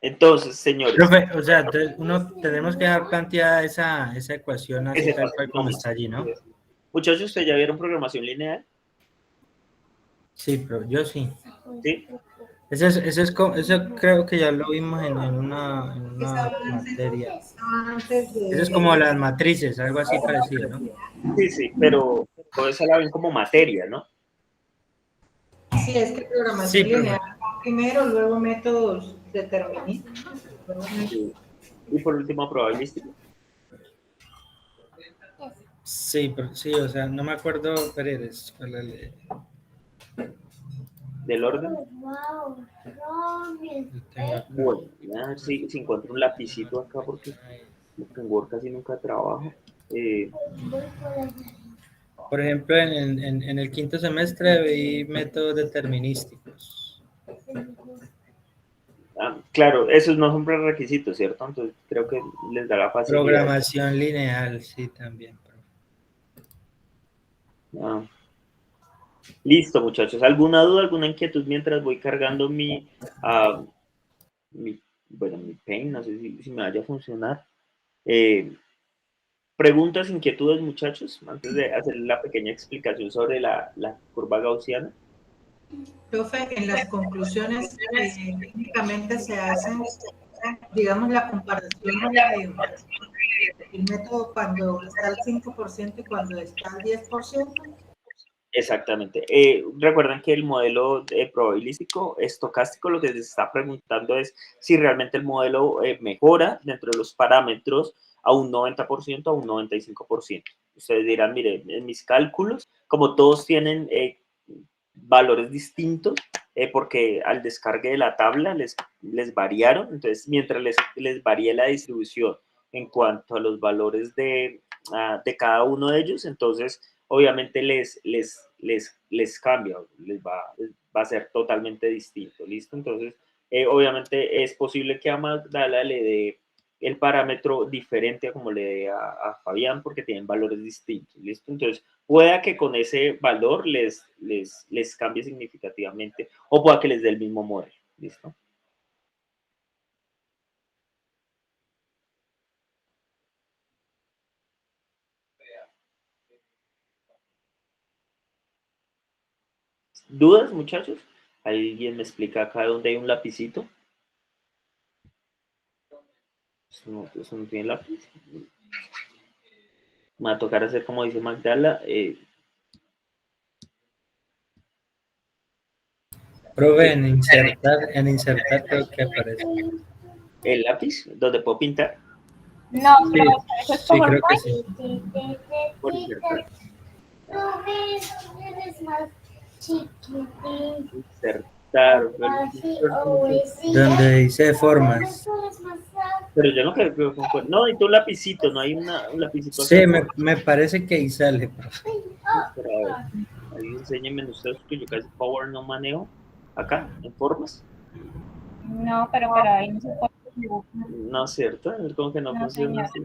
Entonces, señores. Profe, o sea, tenemos que dejar planteada esa ecuación así tal cual como está allí, ¿no? Muchachos, ¿ustedes ya vieron programación lineal? Sí, pero yo sí. ¿Sí? Eso creo que ya lo vimos en una materia. Eso es como las matrices, algo así parecido, ¿no? Sí, pero todo eso la ven como materia, ¿no? Sí, es que programación lineal primero, luego métodos deterministas. Y por último, probabilística. Sí, pero sí, o sea, no me acuerdo, Paredes. del orden. Yo tengo acá. Bueno, a ver si encuentro un lapicito acá porque en Word casi nunca trabajo. Por ejemplo, en el quinto semestre vi métodos determinísticos. Claro, esos no son prerequisitos, ¿cierto? Entonces creo que les da la facilidad. Programación lineal, sí, también. Listo, muchachos. ¿Alguna duda, alguna inquietud mientras voy cargando mi Paint? No sé si me vaya a funcionar. Preguntas, inquietudes, muchachos, antes de hacer la pequeña explicación sobre la curva gaussiana. Profe, en las conclusiones técnicamente se hacen, digamos, la comparación del método cuando está al 5% y cuando está al 10%. Exactamente. Recuerden que el modelo probabilístico estocástico lo que les está preguntando es si realmente el modelo mejora dentro de los parámetros a un 90% a un 95%. Ustedes dirán, mire, en mis cálculos, como todos tienen valores distintos, porque al descargue de la tabla les variaron, entonces mientras les varíe la distribución en cuanto a los valores de cada uno de ellos, entonces obviamente les cambia, va a ser totalmente distinto, ¿listo? Entonces, obviamente es posible que a Magdala le dé el parámetro diferente a como le dé a Fabián, porque tienen valores distintos, ¿listo? Entonces, pueda que con ese valor les cambie significativamente, o pueda que les dé el mismo modelo, ¿listo? ¿Dudas, muchachos? ¿Alguien me explica acá dónde hay un lapicito? Eso no tiene lápiz. Me va a tocar hacer como dice Magdala. Profe, en insertar creo que aparece. ¿El lápiz? ¿Donde puedo pintar? No, Sí, eso es sí, creo que sí. Por insertar. Insertar. Donde dice formas. Pero yo no creo que no, hay un lapicito, no hay un lapicito. Sí, me parece que ahí sale. Pero a ver, ahí enséñenme ustedes que yo casi Power no manejo. Acá, en formas. No, pero ahí no se puede dibujar. No, cierto, como que no funciona así.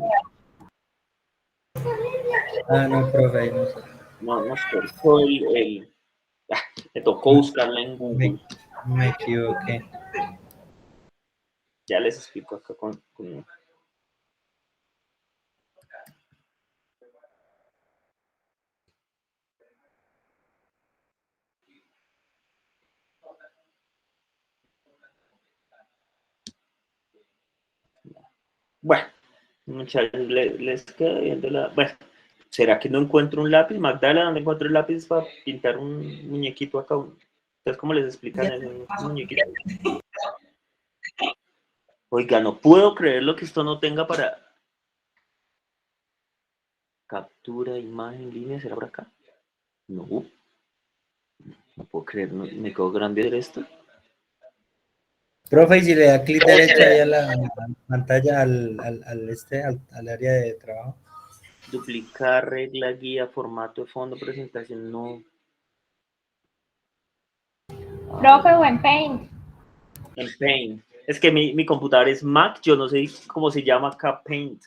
Ah, no, profe, ahí no sé. No, nos cortó me tocó buscarla en Google. Me equivoqué. Ya les explico acá con Bueno, muchachos, les queda viendo la. Bueno, ¿será que no encuentro un lápiz? Magdala, ¿dónde encuentro el lápiz para pintar un muñequito acá? Entonces, ¿cómo les explican eso? Un muñequito. Oiga, no puedo creer lo que esto no tenga para captura, imagen, línea. ¿Será por acá? No. No puedo creer, me quedó grande hacer esto. Profe, y si le da clic derecho ahí a la pantalla al área de trabajo. Duplicar, regla, guía, formato de fondo, presentación, no. Profe o en Paint. En Paint. Es que mi computador es Mac, yo no sé cómo se llama acá Paint.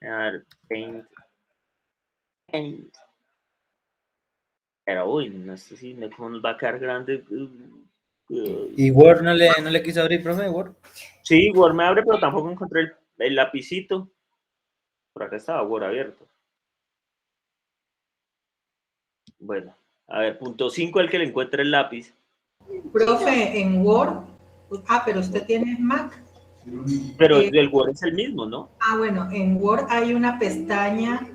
A ver, Paint. Pero uy, no sé si cómo nos va a quedar grande. ¿Y Word no le quiso abrir, profe, Word? Sí, Word me abre, pero tampoco encontré el lapicito. Por acá estaba Word abierto. Bueno, a ver, punto 5, el que le encuentre el lápiz. Profe, en Word, pero usted tiene Mac. Pero el Word es el mismo, ¿no? Bueno, en Word hay una pestaña,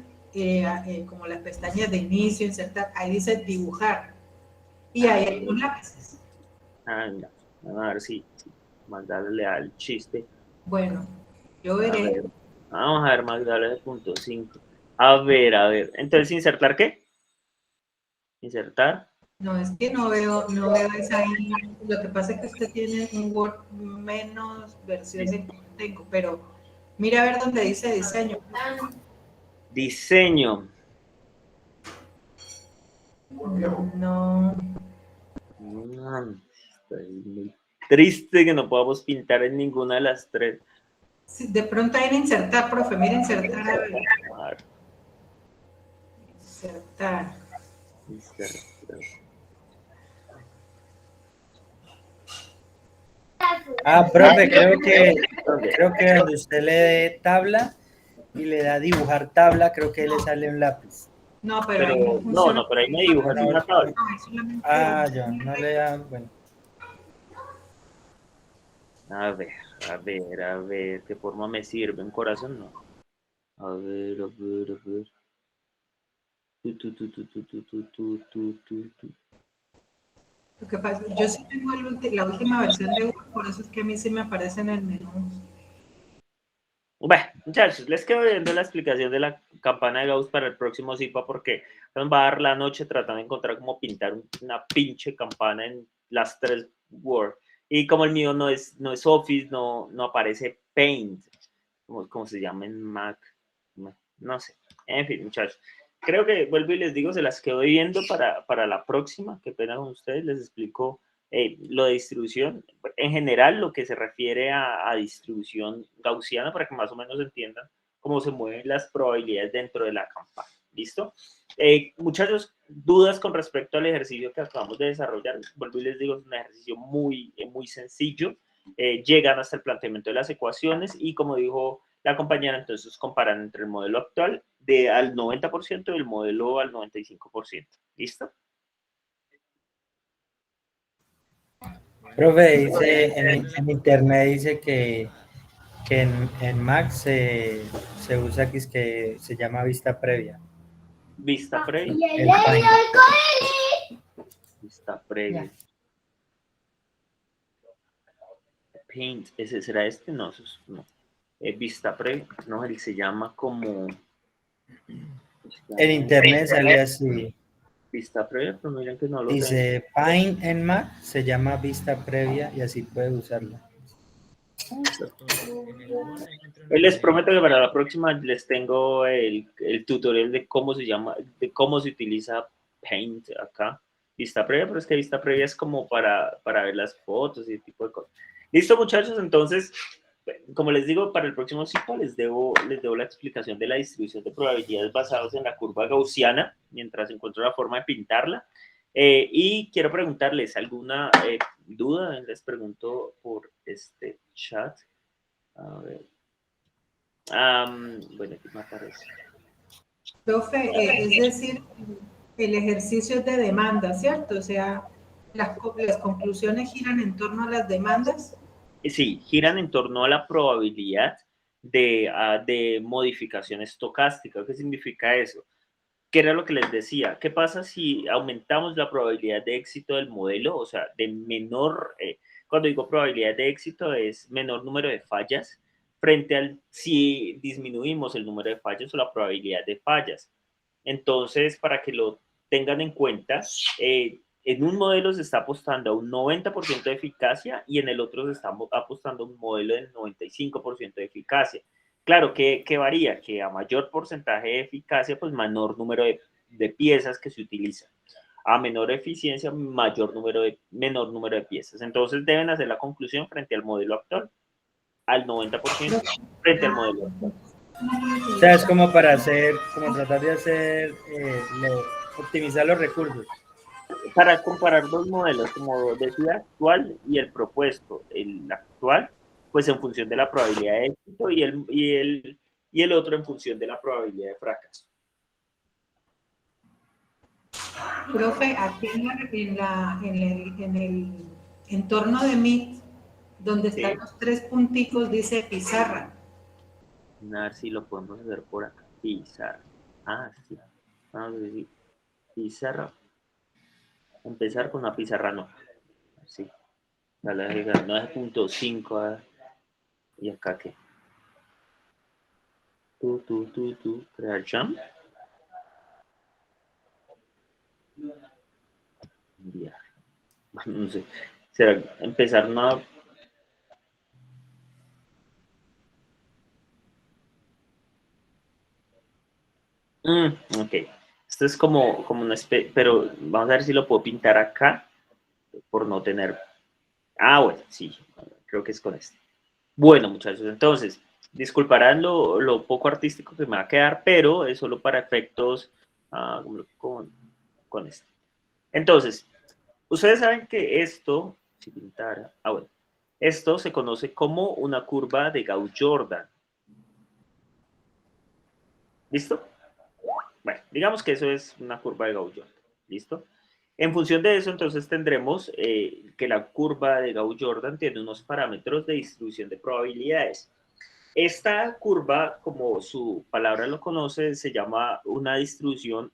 como las pestañas de inicio, insertar, ahí dice dibujar. Y ahí hay unos lápices. No. Vamos a ver si Magdala le da el chiste. Bueno, yo veré. Vamos a ver, Magdala de punto 5. A ver. Entonces, ¿insertar qué? Insertar. No, es que no veo esa ahí. Lo que pasa es que usted tiene un Word menos versión de que yo tengo, pero mira a ver dónde dice diseño. Diseño. No, Estoy muy triste que no podamos pintar en ninguna de las tres. sí, de pronto hay en insertar, profe, mira insertar, a ver. Insertar. Profe, creo que donde usted le dé tabla y le da dibujar tabla, creo que le sale un lápiz. No, pero ahí no Pero funciona. no, pero ahí me dibujas No, una tabla. No, es solamente ya, no le da, bueno. A ver, ¿qué forma me sirve? ¿Un corazón? No. A ver. Tu. lo que pasa. Yo sí tengo la última versión de Word, por eso es que a mí sí me aparece en el menú. Bueno, muchachos, les quedo viendo la explicación de la campana de Gauss para el próximo CIPA porque nos va a dar la noche tratando de encontrar cómo pintar una pinche campana en las tres Word. Y como el mío no es Office, no aparece Paint, como se llama en Mac, no sé. En fin, muchachos, creo que vuelvo y les digo, se las quedo viendo para la próxima, qué pena con ustedes, les explico lo de distribución, en general lo que se refiere a distribución gaussiana para que más o menos entiendan cómo se mueven las probabilidades dentro de la campana. ¿Listo? Muchachos, dudas con respecto al ejercicio que acabamos de desarrollar. Vuelvo y les digo, es un ejercicio muy sencillo. Llegan hasta el planteamiento de las ecuaciones y como dijo la compañera, entonces comparan entre el modelo actual al 90% y el modelo al 95%. ¿Listo? Profe, dice en internet dice que en Mac se usa que se llama vista previa. Vista previa. Vista previa. Paint, ¿ese será este? No, no. Vista previa, no, él se llama como... En internet sale así. Vista previa, pero miren que no lo sé. Dice Paint en Mac se llama vista previa y así puede usarla. Les prometo que para la próxima les tengo el tutorial de cómo se llama, de cómo se utiliza Paint acá. Vista previa, pero es que vista previa es como para ver las fotos y ese tipo de cosas. Listo, muchachos, entonces, como les digo, para el próximo ciclo les debo la explicación de la distribución de probabilidades basadas en la curva gaussiana, mientras encuentro la forma de pintarla. Y quiero preguntarles, ¿alguna duda? Les pregunto por este chat. A ver. Bueno, aquí me aparece. Profe, es decir, el ejercicio es de demanda, ¿cierto? O sea, las conclusiones giran en torno a las demandas. Sí, giran en torno a la probabilidad de modificación estocástica. ¿Qué significa eso? ¿Qué era lo que les decía? ¿Qué pasa si aumentamos la probabilidad de éxito del modelo? O sea, de menor, cuando digo probabilidad de éxito es menor número de fallas frente al si disminuimos el número de fallas o la probabilidad de fallas. Entonces, para que lo tengan en cuenta, en un modelo se está apostando a un 90% de eficacia y en el otro se está apostando a un modelo del 95% de eficacia. Claro, que varía, que a mayor porcentaje de eficacia, pues menor número de piezas que se utilizan. A menor eficiencia, menor número de piezas. Entonces deben hacer la conclusión frente al modelo actual, al 90% frente al modelo actual. O sea, es como para tratar de hacer, optimizar los recursos. Para comparar dos modelos, como decía, actual y el propuesto. El actual, pues en función de la probabilidad de éxito y el otro en función de la probabilidad de fracaso. Profe, aquí en el entorno de Meet, donde están los tres punticos, dice pizarra. A ver si lo podemos hacer por acá. Pizarra. Sí. Vamos a decir pizarra. Empezar con una pizarra no. Sí. 9.5. ¿Y acá qué? Crear jump. Bueno, no sé. ¿Será empezar una... Ok. Esto es como una especie... Pero vamos a ver si lo puedo pintar acá por no tener... Ah, bueno, sí. Creo que es con este. Bueno, muchachos, entonces, disculparán lo poco artístico que me va a quedar, pero es solo para efectos con esto. Entonces, ustedes saben que esto, si pintara, bueno, esto se conoce como una curva de Gauss-Jordan. ¿Listo? Bueno, digamos que eso es una curva de Gauss-Jordan. ¿Listo? En función de eso, entonces tendremos que la curva de Gauss-Jordan tiene unos parámetros de distribución de probabilidades. Esta curva, como su palabra lo conoce, se llama una distribución,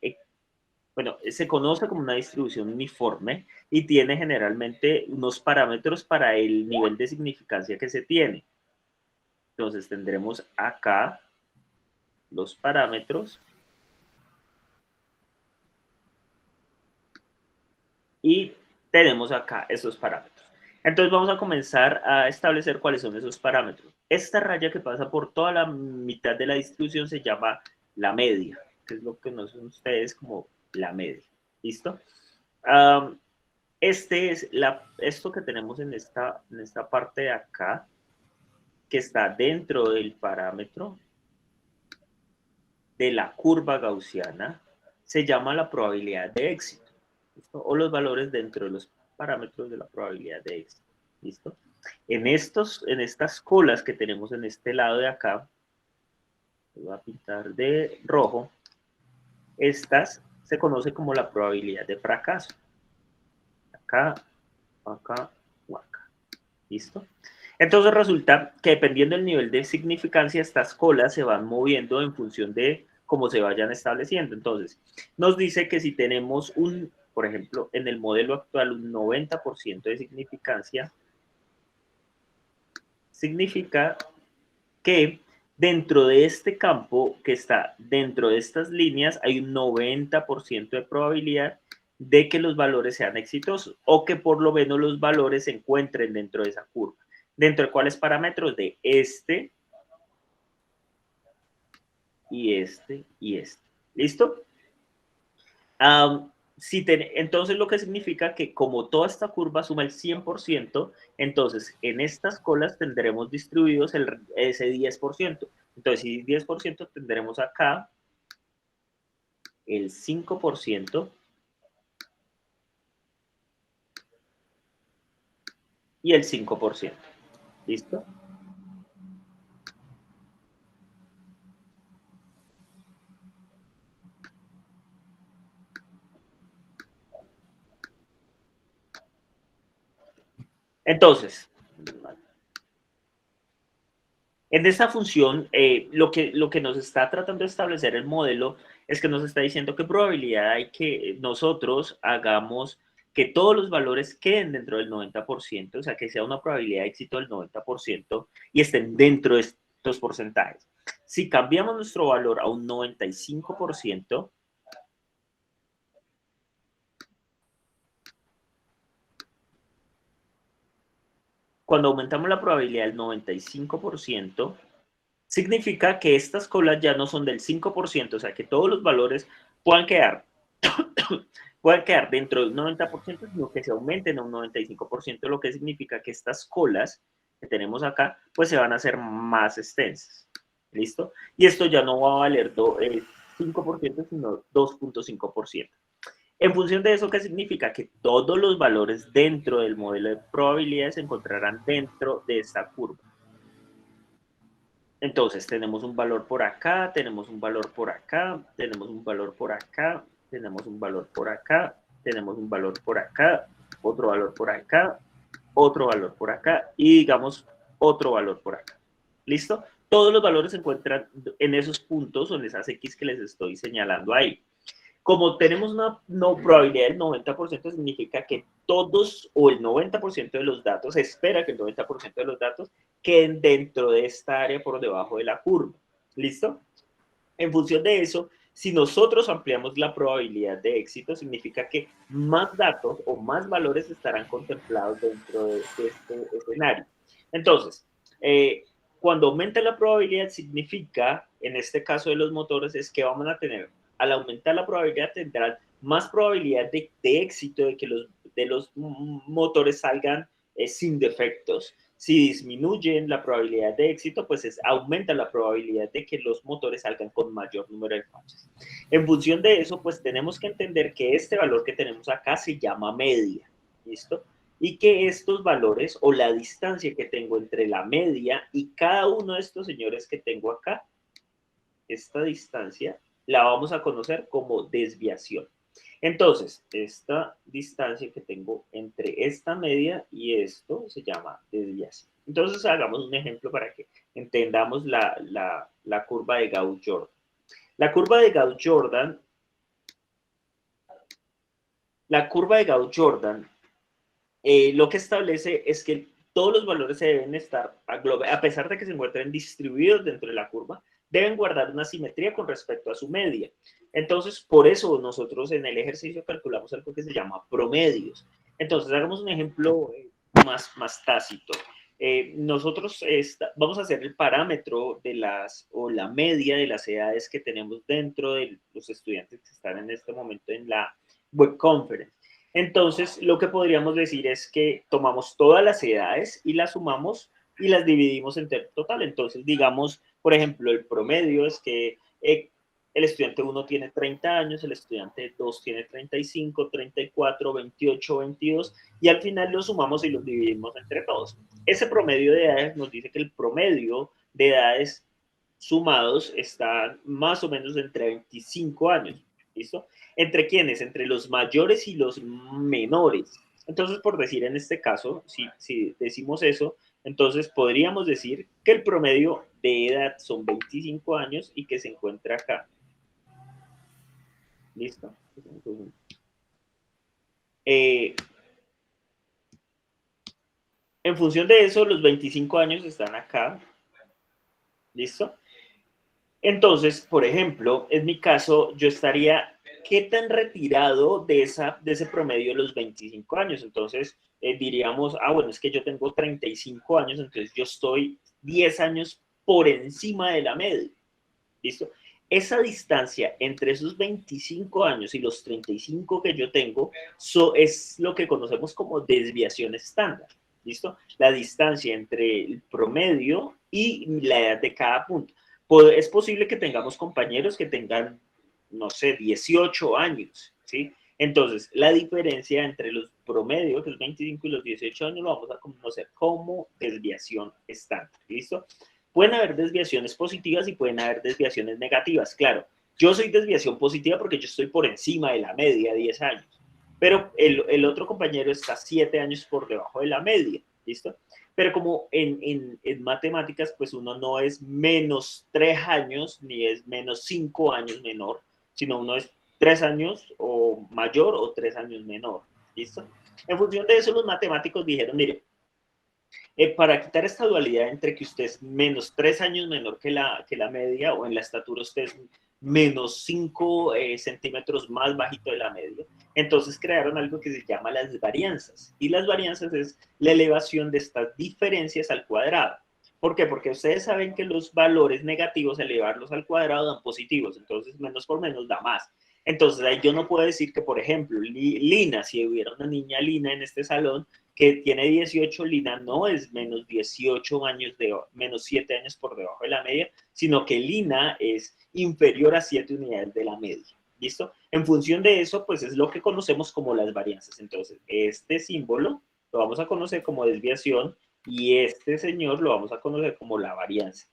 bueno, se conoce como una distribución uniforme y tiene generalmente unos parámetros para el nivel de significancia que se tiene. Entonces tendremos acá los parámetros y tenemos acá esos parámetros. Entonces vamos a comenzar a establecer cuáles son esos parámetros. Esta raya que pasa por toda la mitad de la distribución se llama la media, que es lo que conocen ustedes como la media. ¿Listo? Este es esto que tenemos en esta parte de acá, que está dentro del parámetro de la curva gaussiana, se llama la probabilidad de éxito. ¿Listo? O los valores dentro de los parámetros de la probabilidad de éxito. ¿Listo? En estas colas que tenemos en este lado de acá, voy a pintar de rojo, estas se conoce como la probabilidad de fracaso. Acá, acá o acá. ¿Listo? Entonces resulta que dependiendo del nivel de significancia, estas colas se van moviendo en función de cómo se vayan estableciendo. Entonces, nos dice que si tenemos por ejemplo, en el modelo actual, un 90% de significancia, significa que dentro de este campo que está dentro de estas líneas hay un 90% de probabilidad de que los valores sean exitosos o que por lo menos los valores se encuentren dentro de esa curva. ¿Dentro de cuáles parámetros? De este y este y este. ¿Listo? Entonces lo que significa que como toda esta curva suma el 100%, entonces en estas colas tendremos distribuidos ese 10%. Entonces si 10% tendremos acá el 5% y el 5%. ¿Listo? Entonces, en esta función, lo que nos está tratando de establecer el modelo es que nos está diciendo qué probabilidad hay que nosotros hagamos que todos los valores queden dentro del 90%, o sea, que sea una probabilidad de éxito del 90% y estén dentro de estos porcentajes. Si cambiamos nuestro valor a un 95%, cuando aumentamos la probabilidad del 95%, significa que estas colas ya no son del 5%, o sea, que todos los valores puedan quedar, dentro del 90%, sino que se aumenten a un 95%, lo que significa que estas colas que tenemos acá, pues se van a hacer más extensas. ¿Listo? Y esto ya no va a valer 5%, sino 2.5%. En función de eso, ¿qué significa? Que todos los valores dentro del modelo de probabilidades se encontrarán dentro de esta curva. Entonces, tenemos un valor por acá, tenemos un valor por acá, tenemos un valor por acá, tenemos un valor por acá, tenemos un valor por acá, otro valor por acá, otro valor por acá y digamos otro valor por acá. ¿Listo? Todos los valores se encuentran en esos puntos o en esas X que les estoy señalando ahí. Como tenemos una probabilidad del 90%, significa que todos o el 90% de los datos, se espera que el 90% de los datos queden dentro de esta área por debajo de la curva. ¿Listo? En función de eso, Si nosotros ampliamos la probabilidad de éxito, significa que más datos o más valores estarán contemplados dentro de este escenario. Entonces, cuando aumenta la probabilidad, significa, en este caso de los motores, es que vamos a tener, al aumentar la probabilidad, tendrán más probabilidad de éxito, de que los motores salgan sin defectos. Si disminuyen la probabilidad de éxito, pues aumenta la probabilidad de que los motores salgan con mayor número de fallas. En función de eso, pues tenemos que entender que este valor que tenemos acá se llama media, ¿listo? Y que estos valores o la distancia que tengo entre la media y cada uno de estos señores que tengo acá, esta distancia la vamos a conocer como desviación. Entonces, esta distancia que tengo entre esta media y esto se llama desviación. Entonces, hagamos un ejemplo para que entendamos la curva de Gauss-Jordan. La curva de Gauss-Jordan, lo que establece es que todos los valores se deben estar, a pesar de que se encuentren distribuidos dentro de la curva, deben guardar una simetría con respecto a su media. Entonces, por eso nosotros en el ejercicio calculamos algo que se llama promedios. Entonces, hagamos un ejemplo más tácito. Nosotros vamos a hacer el parámetro de la media de las edades que tenemos dentro de los estudiantes que están en este momento en la web conference. Entonces, lo que podríamos decir es que tomamos todas las edades y las sumamos y las dividimos en total. Entonces, digamos, por ejemplo, el promedio es que el estudiante 1 tiene 30 años, el estudiante 2 tiene 35, 34, 28, 22, y al final los sumamos y los dividimos entre todos. Ese promedio de edades nos dice que el promedio de edades sumados está más o menos entre 25 años. ¿Listo? ¿Entre quiénes? Entre los mayores y los menores. Entonces, por decir en este caso, si decimos eso, entonces podríamos decir que el promedio de edad son 25 años y que se encuentra acá. ¿Listo? En función de eso, los 25 años están acá. ¿Listo? Entonces, por ejemplo, en mi caso, yo estaría, ¿qué tan retirado de ese promedio de los 25 años? Entonces, diríamos, bueno, es que yo tengo 35 años, entonces yo estoy 10 años por encima de la media. ¿Listo? Esa distancia entre esos 25 años y los 35 que yo tengo es lo que conocemos como desviación estándar. ¿Listo? La distancia entre el promedio y la edad de cada punto. Es posible que tengamos compañeros que tengan, no sé, 18 años, ¿sí? Entonces, la diferencia entre los promedios, que es 25 y los 18 años, lo vamos a conocer como desviación estándar, ¿listo? Pueden haber desviaciones positivas y pueden haber desviaciones negativas, claro. Yo soy desviación positiva porque yo estoy por encima de la media, 10 años, pero el otro compañero está 7 años por debajo de la media, ¿listo? Pero como en matemáticas, pues uno no es menos 3 años, ni es menos 5 años menor, sino uno es 3 años o mayor o 3 años menor, ¿listo? En función de eso, los matemáticos dijeron, mire, para quitar esta dualidad entre que usted es menos 3 años menor que la media, o en la estatura usted es menos 5 centímetros más bajito de la media, entonces crearon algo que se llama las varianzas. Y las varianzas es la elevación de estas diferencias al cuadrado. ¿Por qué? Porque ustedes saben que los valores negativos, elevarlos al cuadrado, dan positivos. Entonces, menos por menos da más. Entonces, ahí yo no puedo decir que, por ejemplo, Lina, si hubiera una niña Lina en este salón que tiene 18, Lina no es menos 18 años, menos 7 años por debajo de la media, sino que Lina es inferior a 7 unidades de la media. ¿Listo? En función de eso, pues es lo que conocemos como las varianzas. Entonces, este símbolo lo vamos a conocer como desviación y este señor lo vamos a conocer como la varianza.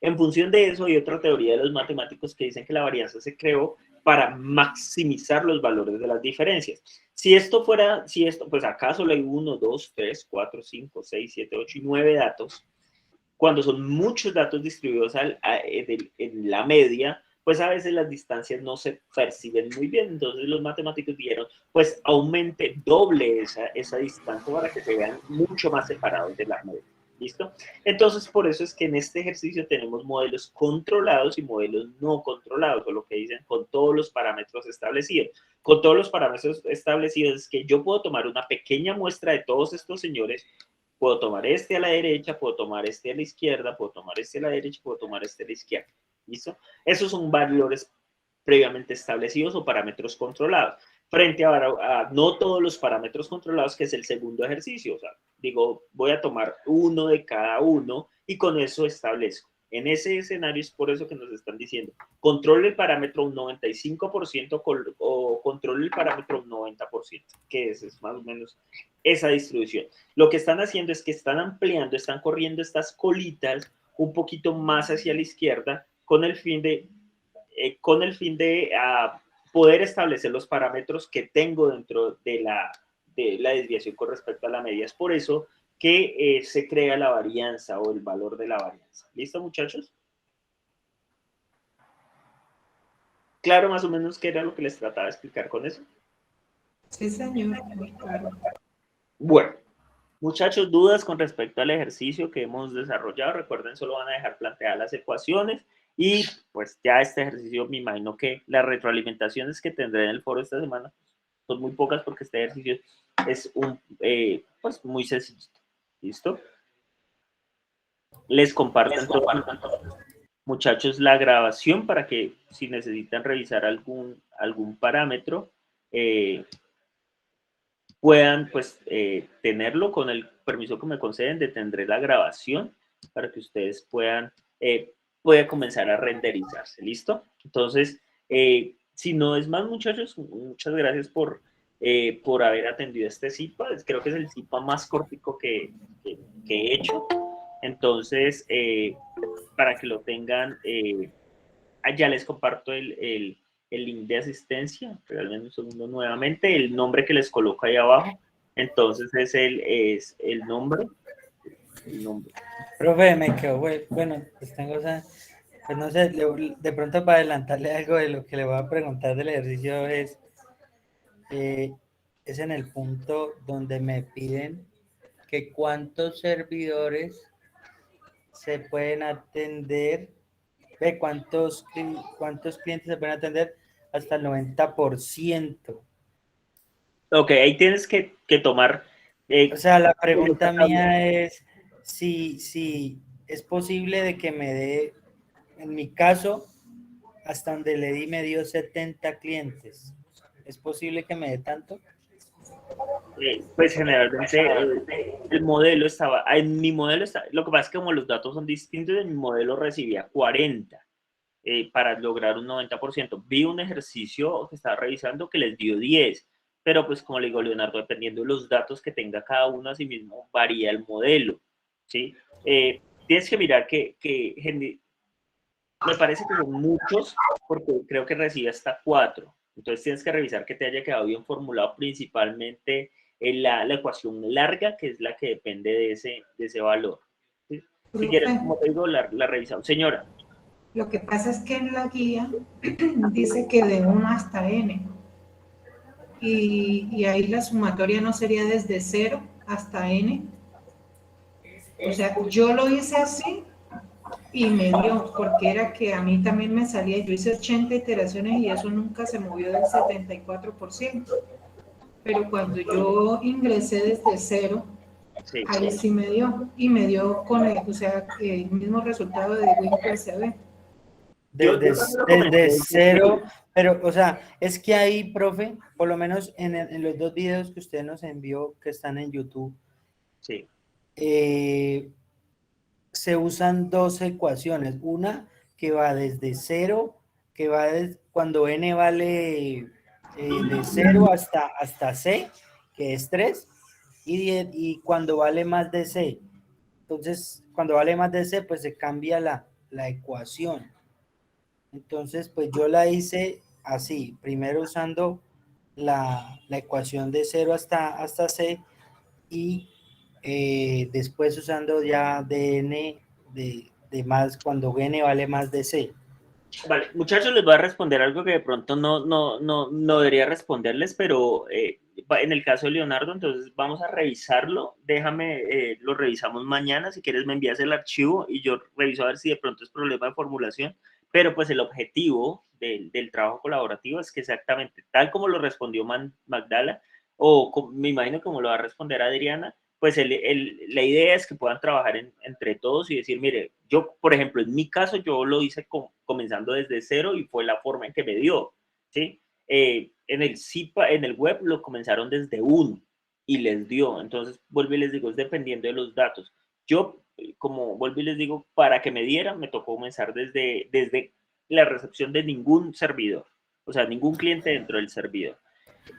En función de eso, hay otra teoría de los matemáticos que dicen que la varianza se creó para maximizar los valores de las diferencias. Si esto, pues acá solo hay 1, 2, 3, 4, 5, 6, 7, 8 y 9 datos. Cuando son muchos datos distribuidos en la media, pues a veces las distancias no se perciben muy bien. Entonces los matemáticos dijeron, pues doble esa distancia para que se vean mucho más separados de la media. ¿Listo? Entonces, por eso es que en este ejercicio tenemos modelos controlados y modelos no controlados, o lo que dicen con todos los parámetros establecidos. Con todos los parámetros establecidos es que yo puedo tomar una pequeña muestra de todos estos señores, puedo tomar este a la derecha, puedo tomar este a la izquierda, puedo tomar este a la derecha, puedo tomar este a la izquierda. ¿Listo? Esos son valores previamente establecidos o parámetros controlados. Frente a no todos los parámetros controlados, que es el segundo ejercicio. O sea, digo, voy a tomar uno de cada uno y con eso establezco. En ese escenario es por eso que nos están diciendo, controle el parámetro un 95% o controle el parámetro un 90%, que es más o menos esa distribución. Lo que están haciendo es que están ampliando, están corriendo estas colitas un poquito más hacia la izquierda con el fin de poder establecer los parámetros que tengo dentro de la desviación con respecto a la media. Es por eso que se crea la varianza o el valor de la varianza. ¿Listo, muchachos? ¿Claro más o menos qué era lo que les trataba de explicar con eso? Sí, señor. Claro. Bueno, muchachos, dudas con respecto al ejercicio que hemos desarrollado. Recuerden, solo van a dejar planteadas las ecuaciones. Y pues ya este ejercicio, me imagino que las retroalimentaciones que tendré en el foro esta semana son muy pocas porque este ejercicio es pues muy sencillo. ¿Listo? Les comparto entonces, muchachos, la grabación para que si necesitan revisar algún parámetro, puedan pues tenerlo. Con el permiso que me conceden, detendré la grabación para que ustedes puedan comenzar a renderizarse. ¿Listo? Entonces, si no es más, muchachos, muchas gracias por haber atendido este CIPA. Creo que es el CIPA más cortico que he hecho. Entonces, para que lo tengan, ya les comparto el link de asistencia. Regálame un segundo nuevamente. El nombre que les coloco ahí abajo. Entonces, es el nombre. Profe, me quedó, bueno, pues tengo esa, pues no sé, de pronto para adelantarle algo de lo que le voy a preguntar del ejercicio es en el punto donde me piden que cuántos servidores se pueden atender, cuántos clientes se pueden atender hasta el 90%. Ok, ahí tienes que tomar... o sea, la pregunta mía es si es posible de que me dé, en mi caso, hasta donde le di me dio 70 clientes. ¿Es posible que me dé tanto? Pues generalmente el modelo estaba, en mi modelo está, lo que pasa es que como los datos son distintos, en mi modelo recibía 40 para lograr un 90%. Vi un ejercicio que estaba revisando que les dio 10, pero pues como le digo, Leonardo, dependiendo de los datos que tenga cada uno, así mismo varía el modelo, ¿sí? Tienes que mirar que me parece que son muchos, porque creo que recibe hasta 4. Entonces tienes que revisar que te haya quedado bien formulado, principalmente en la ecuación larga, que es la que depende de ese valor. ¿Sí? Si quieres, como te digo, la revisamos. Señora. Lo que pasa es que en la guía dice que de 1 hasta n. Y ahí la sumatoria no sería desde 0 hasta n. O sea, yo lo hice así y me dio, porque era que a mí también me salía, yo hice 80 iteraciones y eso nunca se movió del 74%. Pero cuando yo ingresé desde 0, sí, ahí sí me dio, y me dio con el mismo resultado de WinPCB. Desde 0, pero, o sea, es que ahí, profe, por lo menos en los 2 videos que usted nos envió, que están en YouTube, sí. Se usan 2 ecuaciones, una que va desde 0, que va cuando n vale de 0 hasta c, que es 3, y cuando vale más de c. Entonces, cuando vale más de c, pues se cambia la ecuación. Entonces, pues yo la hice así, primero usando la ecuación de 0 hasta c, y después usando ya dn de más, cuando n vale más de c. Vale, muchachos, les voy a responder algo que de pronto no debería responderles, pero en el caso de Leonardo, entonces vamos a revisarlo. Déjame, lo revisamos mañana. Si quieres, me envías el archivo y yo reviso a ver si de pronto es problema de formulación. Pero pues el objetivo del trabajo colaborativo es que exactamente tal como lo respondió Magdala, o me imagino como lo va a responder Adriana, pues la idea es que puedan trabajar entre todos y decir, mire, yo, por ejemplo, en mi caso, yo lo hice comenzando desde cero y fue la forma en que me dio, ¿sí? En el CIPA, en el web, lo comenzaron desde 1 y les dio. Entonces, vuelvo y les digo, es dependiendo de los datos. Yo, como vuelvo y les digo, para que me dieran, me tocó comenzar desde la recepción de ningún servidor, o sea, ningún cliente dentro del servidor.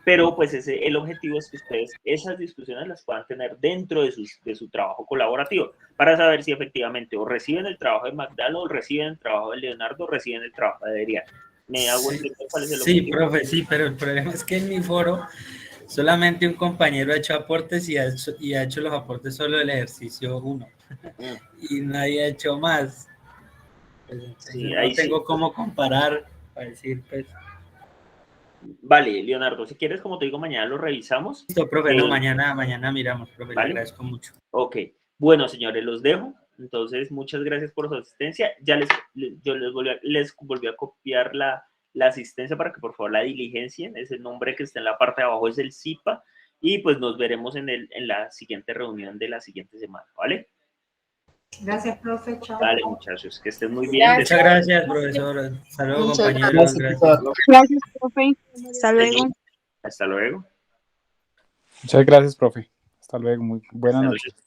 Pero pues el objetivo es que ustedes esas discusiones las puedan tener dentro de su trabajo colaborativo para saber si efectivamente o reciben el trabajo de Magdala o reciben el trabajo de Leonardo o reciben el trabajo de Adrián. ¿Me hago entender cuál es el objetivo? Sí, profe, sí, pero el problema es que en mi foro solamente un compañero ha hecho aportes y ha hecho los aportes solo del ejercicio 1 y nadie ha hecho más. Pues, Sí, no tengo cómo comparar para decir, pues. Vale, Leonardo, si quieres, como te digo, mañana lo revisamos. Listo, profe, no, mañana miramos, profe, ¿vale? Le agradezco mucho. Ok, bueno, señores, los dejo. Entonces, muchas gracias por su asistencia. Ya yo les volví a copiar la asistencia para que por favor la diligencien. Ese nombre que está en la parte de abajo es el CIPA. Y pues nos veremos en la siguiente reunión de la siguiente semana, ¿vale? Gracias, profe. Chao. Vale, muchachos, que estén muy bien. Muchas gracias, profesor. Hasta luego, compañeros. Gracias, profe. Hasta luego. Hasta luego. Muchas gracias, profe. Hasta luego. Muy buenas noches.